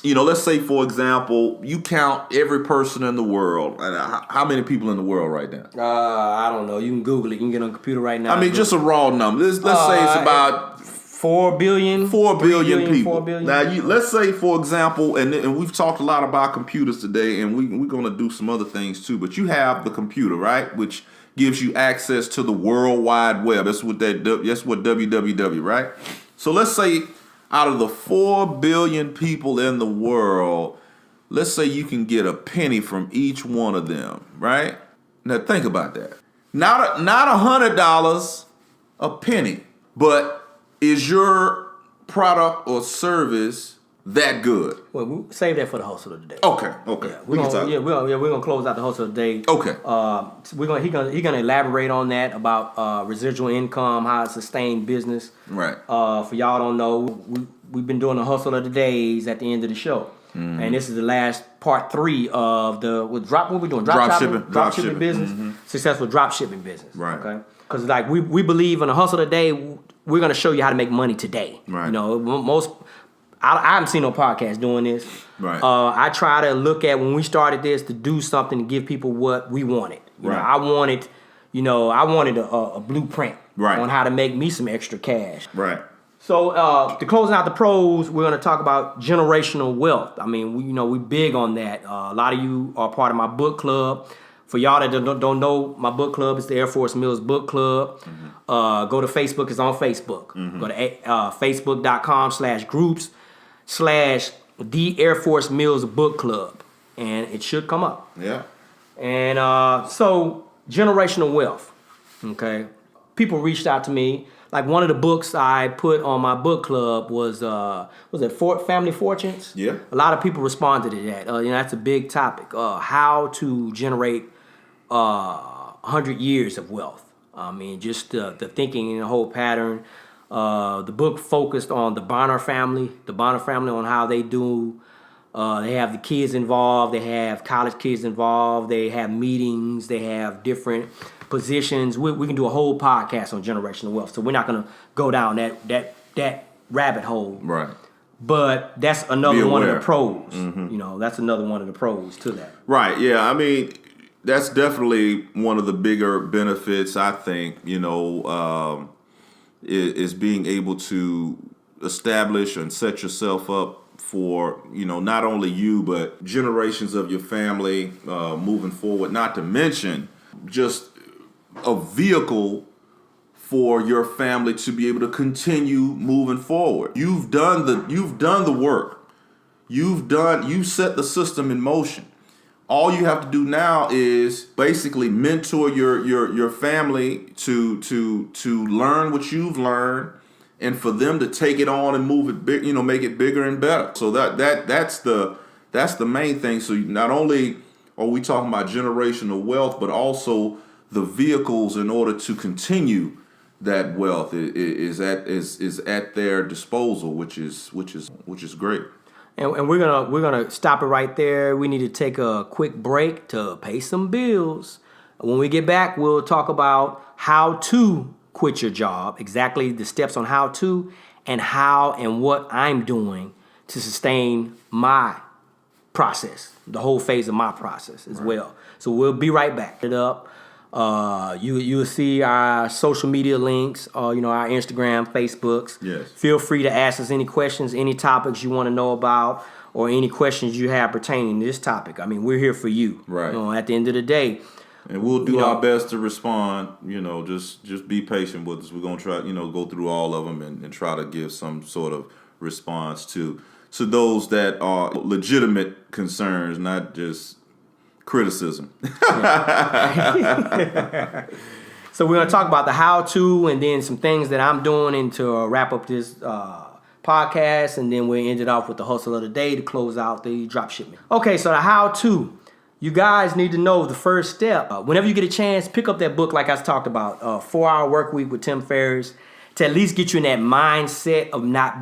let's say, for example, you count every person in the world. How many people in the world right now? I don't know. You can Google it. You can get on the computer right now. I mean, just a raw number. Let's say it's about 4 billion. 4 billion people. 4 billion. Now, let's say, for example, and we've talked a lot about computers today, and we're going to do some other things too. But you have the computer, right, which gives you access to the World Wide Web. That's what www, right? So let's say, out of the 4 billion people in the world, let's say you can get a penny from each one of them, right? Now think about that. Not $100 a penny, but is your product or service that good? Well, we'll save that for the hustle of the day. Okay. Yeah, we're gonna close out the hustle of the day. Okay. He's gonna elaborate on that about residual income, how it sustained business. Right. For y'all don't know, we've been doing the hustle of the days at the end of the show, and this is the last part 3 of what we doing? Drop shipping business, successful drop shipping business. Right. Okay. Because we believe in the hustle of the day, we're gonna show you how to make money today. Right. I haven't seen no podcast doing this. Right. I try to look at when we started this to do something to give people what we wanted. I wanted a blueprint on how to make me some extra cash. Right. So to closing out the pros, we're going to talk about generational wealth. I mean, we big on that. A lot of you are part of my book club. For y'all that don't know, my book club is the Airforce Mills Book Club. Go to Facebook. It's on Facebook. Go to facebook.com/groups/The Airforce Mills Book Club. And it should come up. Yeah. And so generational wealth. Okay. People reached out to me. Like one of the books I put on my book club was Family Fortunes? Yeah. A lot of people responded to that. That's a big topic. How to generate 100 years of wealth. I mean, just the thinking and the whole pattern. The book focused on the Bonner family on how they do. They have the kids involved. They have college kids involved. They have meetings. They have different positions. We can do a whole podcast on generational wealth. So we're not going to go down that rabbit hole. Right. But that's another one of the pros. Mm-hmm. That's another one of the pros to that. Right. Yeah. I mean, that's definitely one of the bigger benefits, I think, is being able to establish and set yourself up for, not only you, but generations of your family moving forward, not to mention just a vehicle for your family to be able to continue moving forward. You've done the work. You set the system in motion. All you have to do now is basically mentor your family to learn what you've learned, and for them to take it on and move it big, make it bigger and better. So that's the main thing. So not only are we talking about generational wealth, but also the vehicles in order to continue that wealth is at their disposal, which is great. And we're gonna stop it right there. We need to take a quick break to pay some bills. When we get back, we'll talk about how to quit your job, exactly the steps on how to, and how and what I'm doing to sustain my process, the whole phase of my process as well. So we'll be right back. You'll see our social media links, our Instagram, Facebooks. Yes. Feel free to ask us any questions, any topics you want to know about, or any questions you have pertaining to this topic. I mean, we're here for you. Right. At the end of the day. And we'll do our best to respond. Just be patient with us. We're gonna try, go through all of them and try to give some sort of response to those that are legitimate concerns, not just criticism. So we're going to talk about the how-to and then some things that I'm doing and to wrap up this podcast, and then we ended off with the hustle of the day to close out the drop shipment. Okay, so the how-to. You guys need to know the first step. Whenever you get a chance, pick up that book like I talked about, 4-Hour Work Week with Tim Ferriss, to at least get you in that mindset of not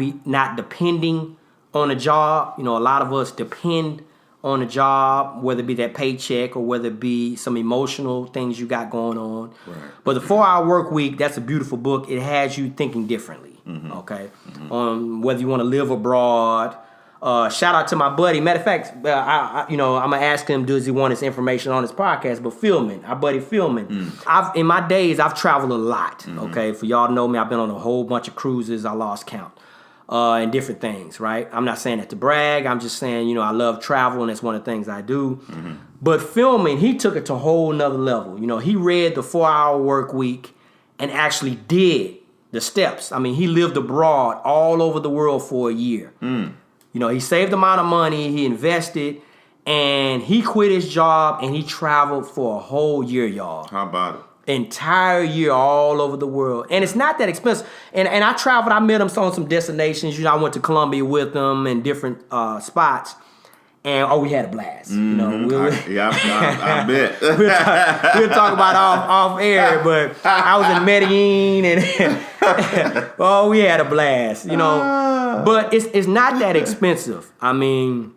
depending on a job. A lot of us depend on a job, whether it be that paycheck or whether it be some emotional things you got going on. Right. But the 4-Hour Work Week, that's a beautiful book. It has you thinking differently, okay? On whether you want to live abroad. Shout out to my buddy. Matter of fact, I'm gonna ask him, does he want his information on his podcast? But Philman, our buddy Philman. In my days, I've traveled a lot. Okay, for y'all to know me, I've been on a whole bunch of cruises. I lost count. And different things, right? I'm not saying that to brag. I'm just saying, I love travel, and that's one of the things I do. But Philman, he took it to a whole nother level. He read the 4-Hour Work Week and actually did the steps. I mean, he lived abroad all over the world for a year. He saved a amount of money, he invested, and he quit his job and he traveled for a whole year, y'all. How about it? Entire year all over the world. And it's not that expensive. And I traveled, I met him on some destinations. I went to Colombia with him and different spots. And we had a blast. I bet. We'll talk about off air, but I was in Medellin and we had a blast, But it's not that expensive. I mean,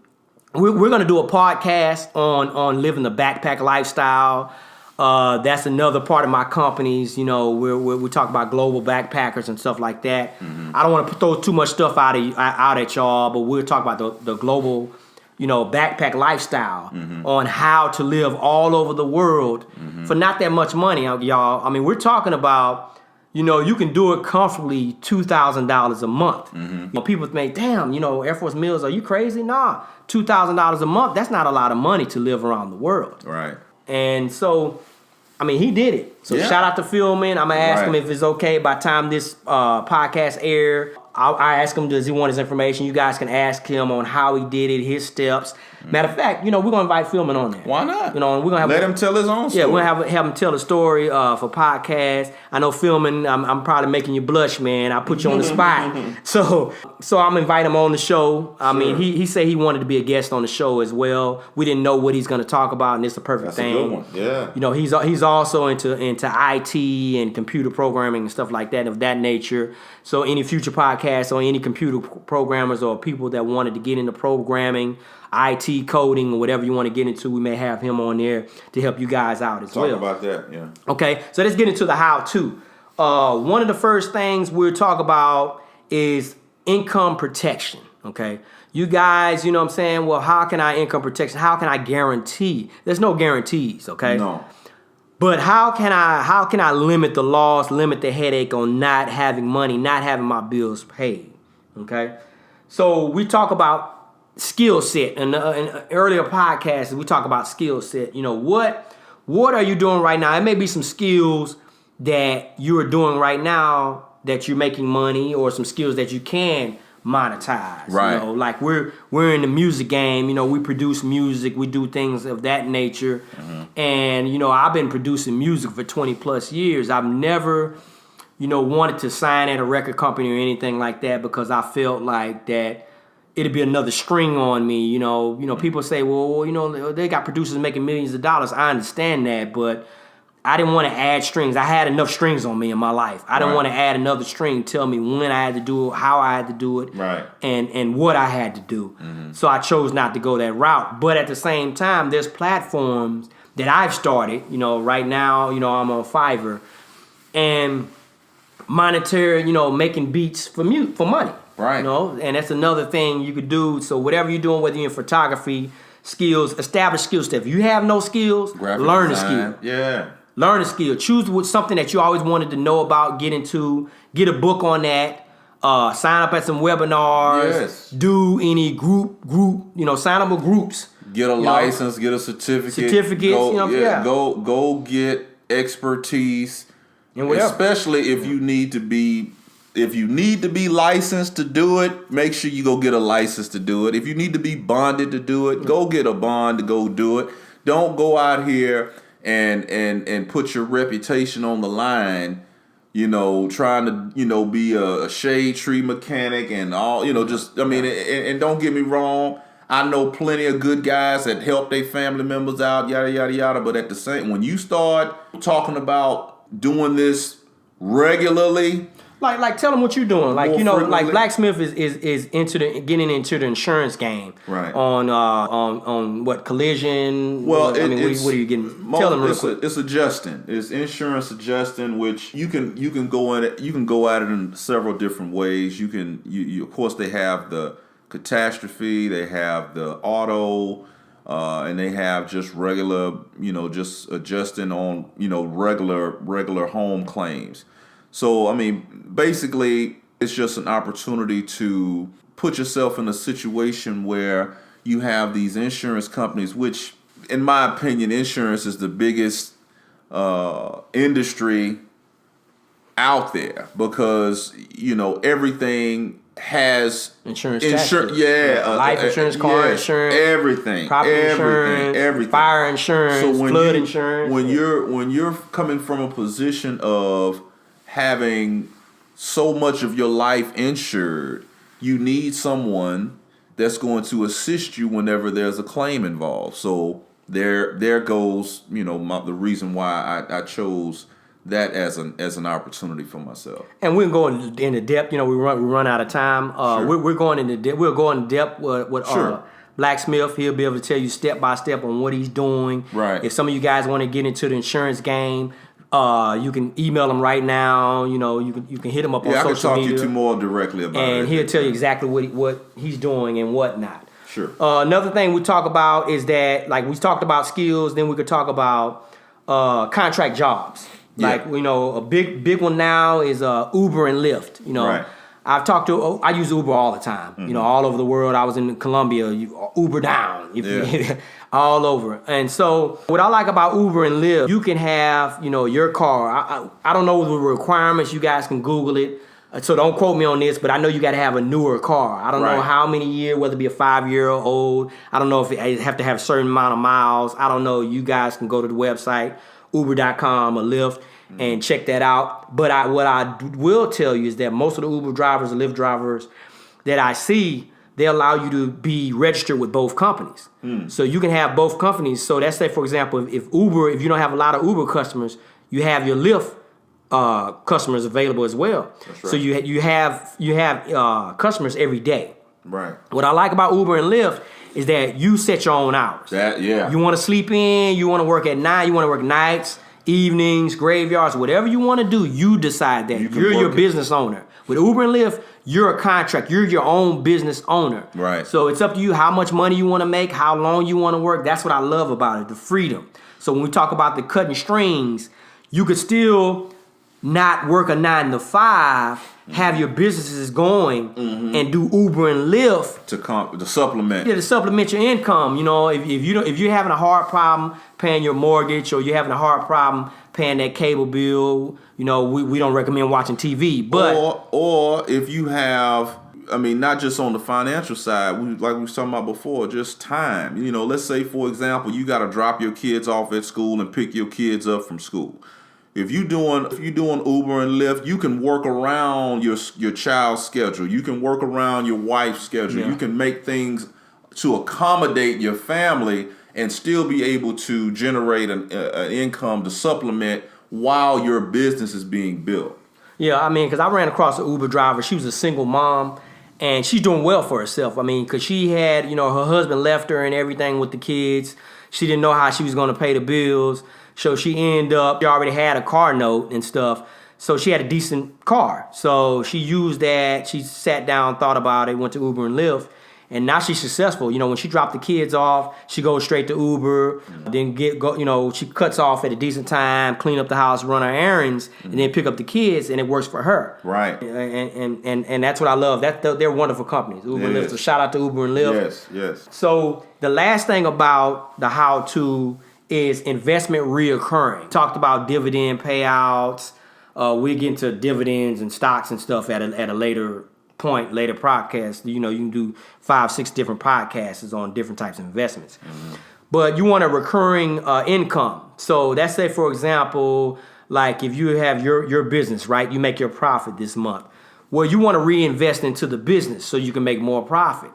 we're gonna do a podcast on living the backpack lifestyle. That's another part of my companies. We talk about global backpackers and stuff like that. I don't want to throw too much stuff out at y'all, but we'll talk about the global, backpack lifestyle on how to live all over the world for not that much money, y'all. I mean, we're talking about, you can do it comfortably $2,000 a month. People think, damn, Airforce Mills, are you crazy? Nah, $2,000 a month, that's not a lot of money to live around the world. Right. And so, I mean, he did it. So shout out to Philman. I'm going to ask him if it's okay by the time this podcast air. I ask him, does he want his information? You guys can ask him on how he did it, his steps. Matter of fact, we're going to invite Philman on there. Why not? We're going to let him tell his own story. Yeah, we're going to have him tell a story for podcast. I know Philman, I'm probably making you blush, man. I put you on the spot. So I'm inviting him on the show. I mean, he said he wanted to be a guest on the show as well. We didn't know what he's going to talk about, and it's a perfect thing. That's a good one, yeah. He's also into IT and computer programming and stuff like that, of that nature. So any future podcasts or any computer programmers or people that wanted to get into programming, IT coding, or whatever you want to get into, we may have him on there to help you guys out as well. Talk about that, yeah. Okay, so let's get into the how-to. One of the first things we'll talk about is income protection, okay? You guys, you know what I'm saying? Well, how can I income protection? How can I guarantee? There's no guarantees, okay? No. But how can I limit the loss, limit the headache on not having money, not having my bills paid, okay? So we talk about skill set. In earlier podcasts, we talk about skill set. You know, what are you doing right now? It may be some skills that you are doing right now that you're making money, or some skills that you can monetize. Right. You know, like we're in the music game. You know, we produce music, we do things of that nature. And you know, I've been producing music for 20 plus years. I've never, you know, wanted to sign at a record company or anything like that, because I felt like that it'd be another string on me. You know, people say, well, you know, they got producers making millions of dollars. I understand that, but I didn't want to add strings. I had enough strings on me in my life. I didn't want to add another string, tell me when I had to do it, how I had to do it, right, and what I had to do. So I chose not to go that route. But at the same time, there's platforms that I've started. You know, right now, you know, I'm on Fiverr, and monetary, you know, making beats for money. Right. You know, and that's another thing you could do. So whatever you're doing, whether you're in photography, skills, establish skill set. If you have no skills, learn the skill. Yeah. Learn a skill. Choose something that you always wanted to know about. Get into. Get a book on that. Sign up at some webinars. Yes. Do any group. You know, sign up with groups. Get a license. Get a certificate. Certificates. Go get expertise. And whatever. Especially if you need to be. If you need to be licensed to do it, make sure you go get a license to do it. If you need to be bonded to do it, go get a bond to go do it. Don't go out here and put your reputation on the line, you know, trying to, you know, be a shade tree mechanic and all, you know, just, I mean, and don't get me wrong. I know plenty of good guys that help their family members out, yada, yada, yada. But at the same, when you start talking about doing this regularly, Like tell them what you're doing. Like, you know, frequently. like Blacksmith is getting into the insurance game. Right. On what, collision? Well, what are you getting? Tell them real quick. It's adjusting. It's insurance adjusting, which you can go at it. You can go at it in several different ways. You of course they have the catastrophe, they have the auto, and they have just regular, you know, just adjusting on, you know, regular home claims. So, I mean, basically, it's just an opportunity to put yourself in a situation where you have these insurance companies, which, in my opinion, insurance is the biggest industry out there, because, you know, everything has insurance. Life insurance, car insurance, everything, property insurance, everything, fire insurance, flood insurance. When you're coming from a position of having so much of your life insured, you need someone that's going to assist you whenever there's a claim involved. So there goes, you know, the reason why I chose that as an opportunity for myself. And we're going into depth. You know, we run out of time. Sure. We're going into depth. We'll go into depth with Sure. Blacksmith. He'll be able to tell you step by step on what he's doing. Right. If some of you guys want to get into the insurance game, you can email him right now. You know, you can hit him up on social media. I can talk to you more directly about it. And he'll tell you exactly what he's doing and whatnot. Sure. Another thing we talk about is that, like, we talked about skills, then we could talk about contract jobs. Yeah. Like, you know, a big one now is Uber and Lyft. You know, Right. I use Uber all the time. You know, all over the world. I was in Colombia, Uber down. Yeah. All over. And so what I like about Uber and Lyft, you can have, you know, your car. I don't know the requirements. You guys can Google it. So don't quote me on this, but I know you got to have a newer car. I don't know how many years, whether it be a 5-year-old. I don't know if it have to have a certain amount of miles. I don't know. You guys can go to the website, uber.com or Lyft, and check that out. But what I will tell you is that most of the Uber drivers or Lyft drivers that I see, they allow you to be registered with both companies. So you can have both companies. So let's say, for example, if you don't have a lot of Uber customers, you have your Lyft customers available as well. That's right. So you have customers every day. Right. What I like about Uber and Lyft is that you set your own hours. You want to sleep in, you want to work at night, you want to work nights, evenings, graveyards, whatever you want to do, you decide that. You're your business owner. With Uber and Lyft, you're a contract. You're your own business owner. Right. So it's up to you how much money you want to make, how long you want to work. That's what I love about it, the freedom. So when we talk about the cutting strings, you could still not work a 9 to 5, have your businesses going, and do Uber and Lyft to supplement. Yeah, to supplement your income. You know, if you're having a hard problem paying your mortgage, or you're having a hard problem paying that cable bill, you know, we don't recommend watching TV. But or if you have, I mean, not just on the financial side, like we was talking about before, just time. You know, let's say, for example, you got to drop your kids off at school and pick your kids up from school. If you're doing Uber and Lyft, you can work around your child's schedule. You can work around your wife's schedule. Yeah. You can make things to accommodate your family and still be able to generate an income to supplement while your business is being built. Yeah, I mean, because I ran across an Uber driver. She was a single mom, and she's doing well for herself. I mean, because she had, you know, her husband left her and everything with the kids. She didn't know how she was going to pay the bills. So she already had a car note and stuff. So she had a decent car. So she used that. She sat down, thought about it, went to Uber and Lyft. And now she's successful. You know, when she dropped the kids off, she goes straight to Uber. Then she cuts off at a decent time, clean up the house, run her errands, and then pick up the kids, and it works for her. Right. And that's what I love. They're wonderful companies. Uber and Lyft. So shout out to Uber and Lyft. Yes. So the last thing about the how-to is investment reoccurring. Talked about dividend payouts. We get into dividends and stocks and stuff at a later point, later podcast. You know, you can do 5-6 different podcasts on different types of investments. But you want a recurring income. So let's say, for example, like if you have your business, right? You make your profit this month. Well, you want to reinvest into the business so you can make more profit.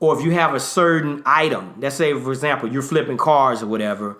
Or if you have a certain item, let's say, for example, you're flipping cars or whatever.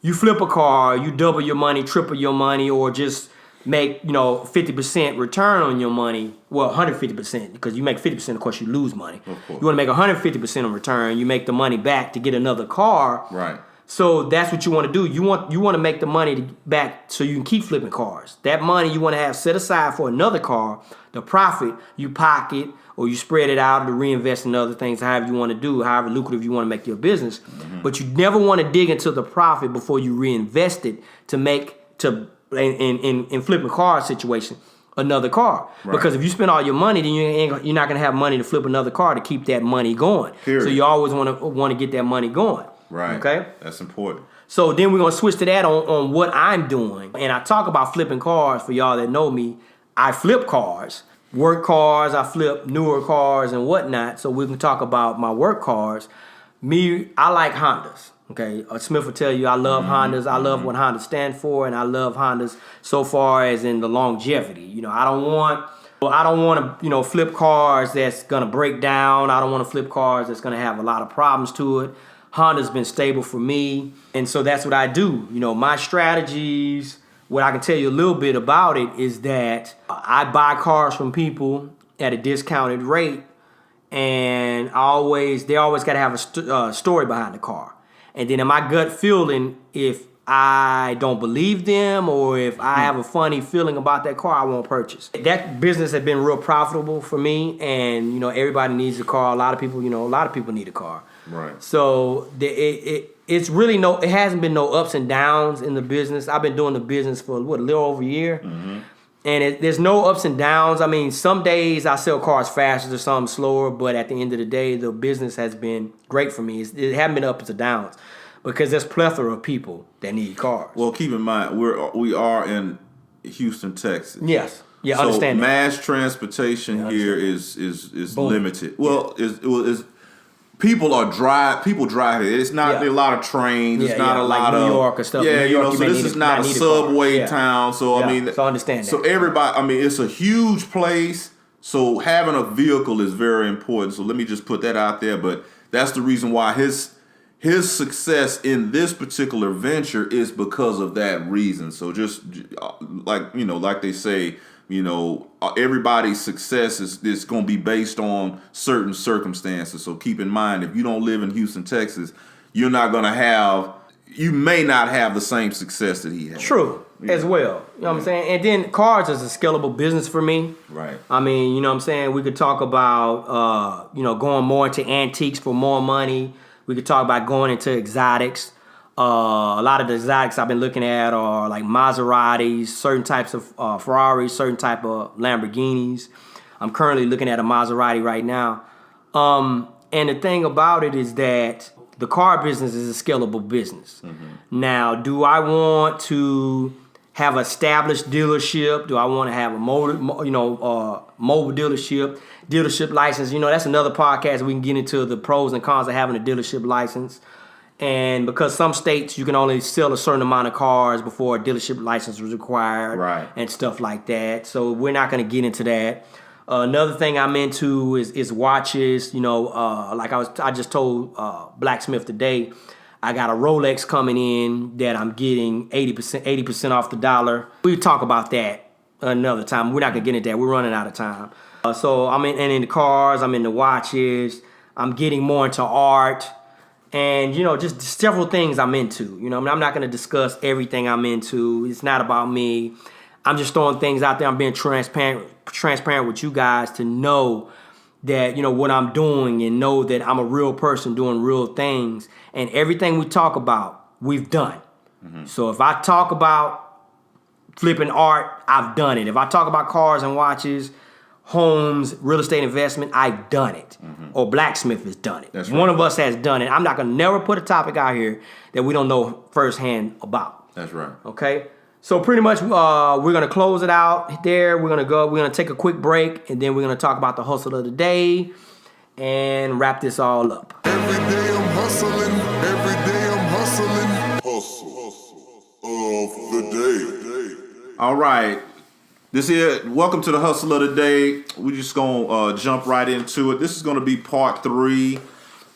You flip a car, you double your money, triple your money, or just make, 50% return on your money. Well, 150%, because you make 50%, of course, you lose money. You want to make 150% in return. You make the money back to get another car. Right. So that's what you want to do. You want to make the money back so you can keep flipping cars. That money you want to have set aside for another car. The profit you pocket, or you spread it out to reinvest in other things, however you want to do, however lucrative you want to make your business. But you never want to dig into the profit before you reinvest it in flipping car situation, another car. Right. Because if you spend all your money, then you're not going to have money to flip another car to keep that money going. Period. So you always want to get that money going. Right. Okay? That's important. So then we're going to switch to that on what I'm doing. And I talk about flipping cars. For y'all that know me, I flip cars. Work cars, I flip newer cars and whatnot. So we can talk about my work cars. I like Hondas. Okay, Smith will tell you I love Hondas. I love what Hondas stand for, and I love Hondas so far as in the longevity. You know, I don't want to flip cars that's gonna break down. I don't want to flip cars that's gonna have a lot of problems to it. Honda's been stable for me, and so that's what I do. You know, my strategies. What I can tell you a little bit about it is that I buy cars from people at a discounted rate, and they always got to have a story behind the car. And then in my gut feeling, if I don't believe them or if I have a funny feeling about that car, I won't purchase. That business has been real profitable for me, and everybody needs a car. A lot of people need a car. Right. So it's really it hasn't been no ups and downs in the business. I've been doing the business for a little over a year. And there's no ups and downs. I mean, some days I sell cars faster, some slower, but at the end of the day, the business has been great for me. It hasn't been ups and downs because there's plethora of people that need cars. Well, keep in mind, we are in Houston, Texas. Yes. Yeah, so understand that. Mass transportation here is limited. Well, is people drive it. It's not a lot of trains. It's not a lot of New York or stuff. Yeah, New York, so this is not a subway town. So I mean, so I understand that. So everybody, I mean, it's a huge place. So having a vehicle is very important. So let me just put that out there. But that's the reason why his success in this particular venture is because of that reason. So just like they say. Everybody's success is going to be based on certain circumstances. So keep in mind, if you don't live in Houston, Texas, you may not have the same success that he had. True. as well. You know what I'm saying? And then cars is a scalable business for me. Right. I mean, you know what I'm saying? We could talk about, going more into antiques for more money. We could talk about going into exotics. A lot of the exotics I've been looking at are like Maseratis, certain types of Ferraris, certain type of Lamborghinis. I'm currently looking at a Maserati right now. And the thing about it is that the car business is a scalable business. Mm-hmm. Now, do I want to have an established dealership? Do I want to have a mobile dealership license? That's another podcast. We can get into the pros and cons of having a dealership license. And because some states you can only sell a certain amount of cars before a dealership license was required, right, and stuff like that. So we're not going to get into that. Another thing I'm into is watches. Like I just told Blacksmith today, I got a Rolex coming in that I'm getting 80% off the dollar. We'll talk about that another time. We're not gonna get into that. We're running out of time. So I'm in the cars. I'm in the watches. I'm getting more into art. And, just several things I'm into. I'm not going to discuss everything I'm into. It's not about me. I'm just throwing things out there. I'm being transparent with you guys to know that, what I'm doing, and know that I'm a real person doing real things. And everything we talk about, we've done. Mm-hmm. So if I talk about flipping art, I've done it. If I talk about cars and watches, homes, real estate investment, I've done it. Mm-hmm. Or Blacksmith has done it. That's right. One of us has done it. I'm not going to never put a topic out here that we don't know firsthand about. That's right. Okay? So pretty much we're going to close it out there. We're going to take a quick break, and then we're going to talk about the hustle of the day and wrap this all up. Every day I'm hustling. Every day I'm hustling. Hustle of the day. All right. Welcome to the hustle of the day. We're just going to jump right into it. This is going to be part 3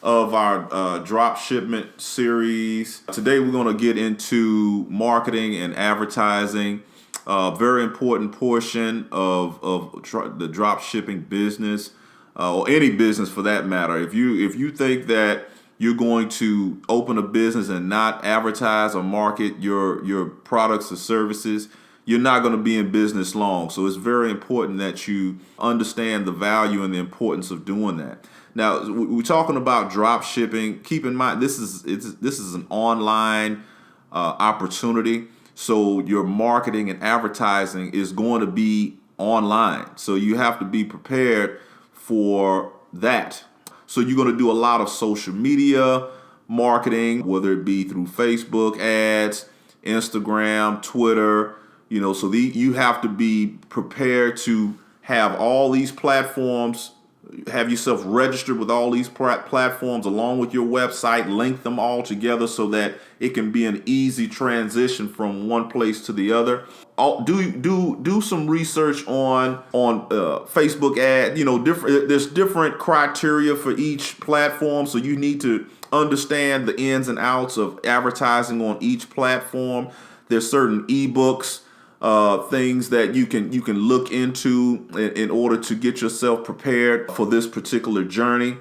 of our drop shipment series. Today we're going to get into marketing and advertising, a very important portion of the drop shipping business, or any business for that matter. If you think that you're going to open a business and not advertise or market your products or services, you're not going to be in business long. So it's very important that you understand the value and the importance of doing that. Now, we're talking about drop shipping. Keep in mind, this is an online opportunity. So your marketing and advertising is going to be online. So you have to be prepared for that. So you're going to do a lot of social media marketing, whether it be through Facebook ads, Instagram, Twitter. So you have to be prepared to have all these platforms, have yourself registered with all these platforms along with your website, link them all together so that it can be an easy transition from one place to the other. Do some research on Facebook ad. There's different criteria for each platform, so you need to understand the ins and outs of advertising on each platform. There's certain ebooks, things that you can look into in order to get yourself prepared for this particular journey.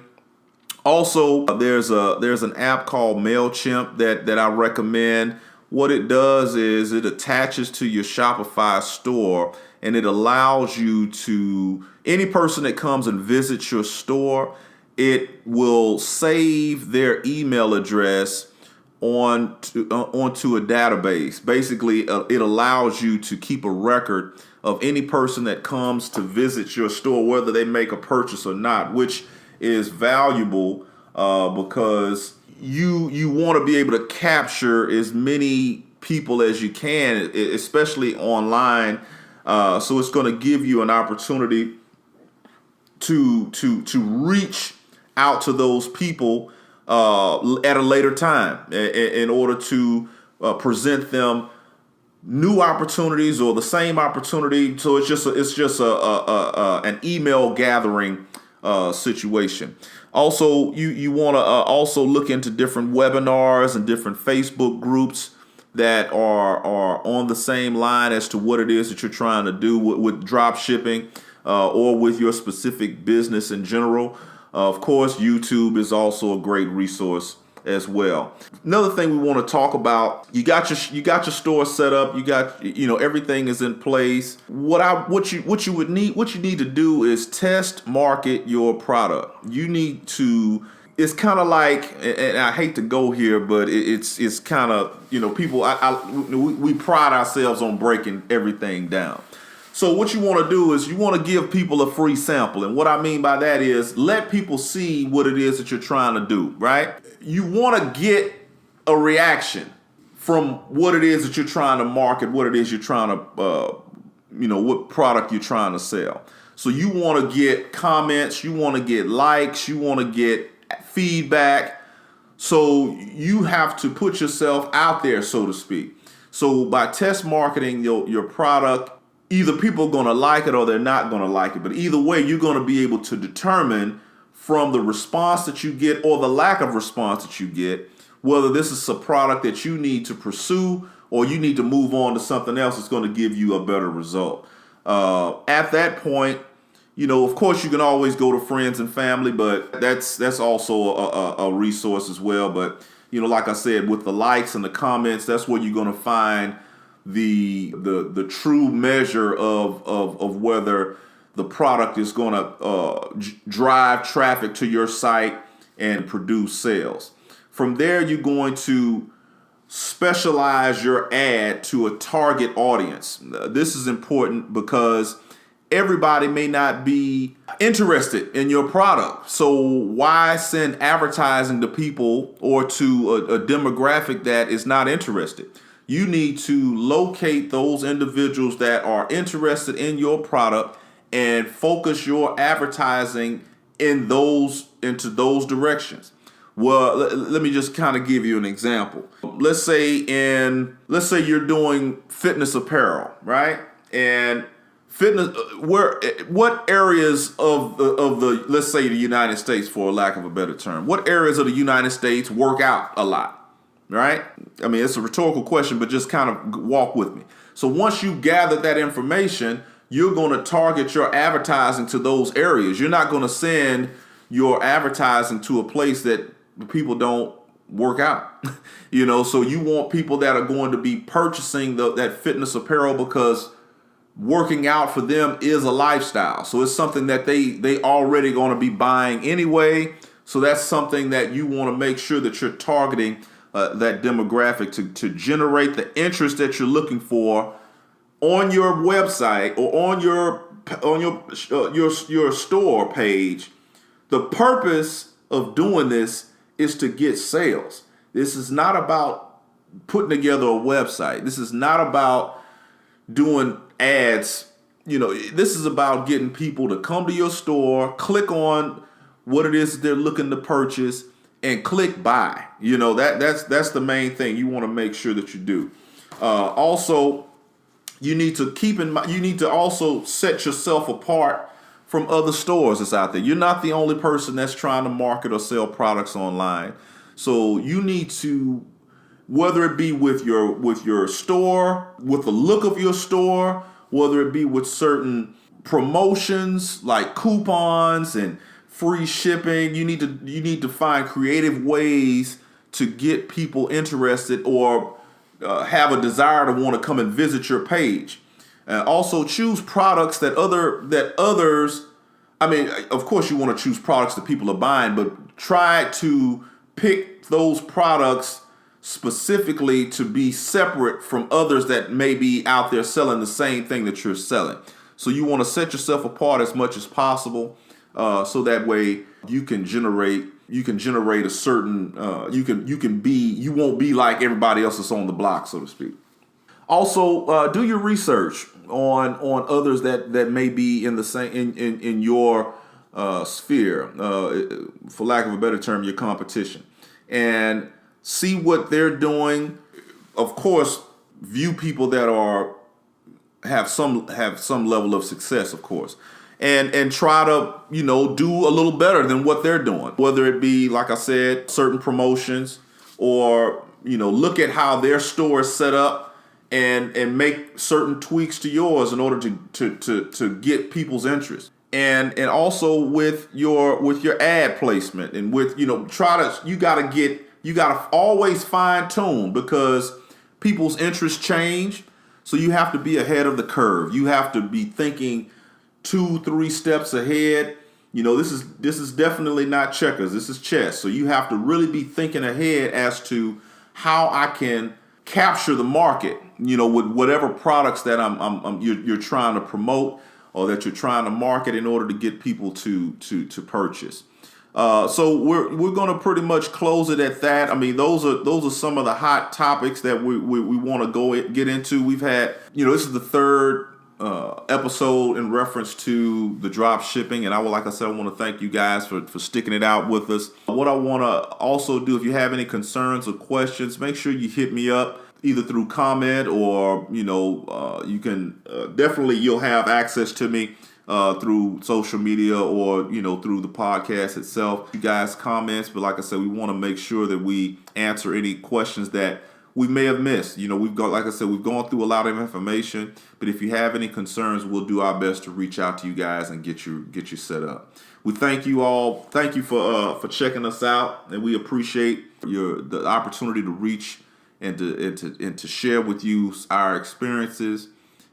Also, there's an app called MailChimp that I recommend. What it does is it attaches to your Shopify store, and it allows you to, any person that comes and visits your store, it will save their email address onto a database. Basically, it allows you to keep a record of any person that comes to visit your store, whether they make a purchase or not, which is valuable because you want to be able to capture as many people as you can, especially online. So it's going to give you an opportunity to reach out to those people at a later time in order to present them new opportunities or the same opportunity. So it's just an email gathering situation. Also, you want to also look into different webinars and different Facebook groups that are on the same line as to what it is that you're trying to do with drop shipping or with your specific business in general. Of course, YouTube is also a great resource as well. Another thing we want to talk about, you got your store set up, you got, everything is in place. What you need to do is test market your product. You need to, it's kind of like, and I hate to go here, but it's kind of, people, we pride ourselves on breaking everything down. So what you want to do is you want to give people a free sample. And what I mean by that is let people see what it is that you're trying to do, right? You want to get a reaction from what it is that you're trying to market, what it is you're trying to, what product you're trying to sell. So you want to get comments, you want to get likes, you want to get feedback. So you have to put yourself out there, so to speak. So by test marketing your product, either people are going to like it or they're not going to like it. But either way, you're going to be able to determine from the response that you get or the lack of response that you get, whether this is a product that you need to pursue or you need to move on to something else that's going to give you a better result. At that point, of course, you can always go to friends and family, but that's also a resource as well. But, like I said, with the likes and the comments, that's where you're going to find the true measure of whether the product is going to drive traffic to your site and produce sales. From there, you're going to specialize your ad to a target audience. This is important because everybody may not be interested in your product. So why send advertising to people or to a demographic that is not interested? You need to locate those individuals that are interested in your product and focus your advertising into those directions. Well, let me just kind of give you an example. Let's say you're doing fitness apparel, right? And fitness, what areas of the let's say the United States, for lack of a better term, what areas of the United States work out a lot? Right? I mean, it's a rhetorical question, but just kind of walk with me. So once you gather that information, you're going to target your advertising to those areas. You're not going to send your advertising to a place that people don't work out. So you want people that are going to be purchasing that fitness apparel because working out for them is a lifestyle. So it's something that they already going to be buying anyway. So that's something that you want to make sure that you're targeting that demographic to generate the interest that you're looking for on your website or on your store page. The purpose of doing this is to get sales. This is not about putting together a website. This is not about doing ads. This is about getting people to come to your store, click on what it is that they're looking to purchase, and click buy. That's the main thing you want to make sure that you do. Also, you need to keep in mind, you need to also set yourself apart from other stores that's out there. You're not the only person that's trying to market or sell products online. So you need to, whether it be with your store, with the look of your store, whether it be with certain promotions like coupons and free shipping, you need to find creative ways to get people interested or have a desire to want to come and visit your page. Also, choose products that others. I mean, of course, you want to choose products that people are buying, but try to pick those products specifically to be separate from others that may be out there selling the same thing that you're selling. So you want to set yourself apart as much as possible. So that way you can generate a certain you won't be like everybody else that's on the block, so to speak. Also, do your research on others that may be in the same in your sphere, for lack of a better term, your competition, and see what they're doing. Of course, view people that have some level of success, of course. And try to, do a little better than what they're doing. Whether it be, like I said, certain promotions or, look at how their store is set up and make certain tweaks to yours in order to get people's interest. And also with your ad placement and with, you got to get you got to always fine tune because people's interests change. So you have to be ahead of the curve. You have to be thinking 2-3 steps ahead. You know, this is definitely not checkers. This is chess. So you have to really be thinking ahead as to how I can capture the market, you know, with whatever products that you're trying to promote or that you're trying to market in order to get people to purchase. So we're going to pretty much close it at that. I mean, those are some of the hot topics that we want to get into. We've had, you know, this is the third episode in reference to the drop shipping, and like I said, I want to thank you guys for sticking it out with us. What I want to also do, if you have any concerns or questions, make sure you hit me up either through comment or, you know, you can definitely, you'll have access to me through social media or, you know, through the podcast itself. You guys comments, but like I said, we want to make sure that we answer any questions that we may have missed. You know, like I said, we've gone through a lot of information, but if you have any concerns, we'll do our best to reach out to you guys and get you set up. We thank you all. Thank you for checking us out, and we appreciate the opportunity to reach and to share with you our experiences.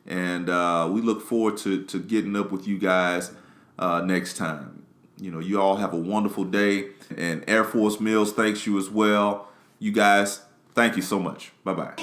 And we look forward to getting up with you guys next time. You know, you all have a wonderful day, and Airforce Mills thanks you as well. You guys, thank you so much. Bye-bye.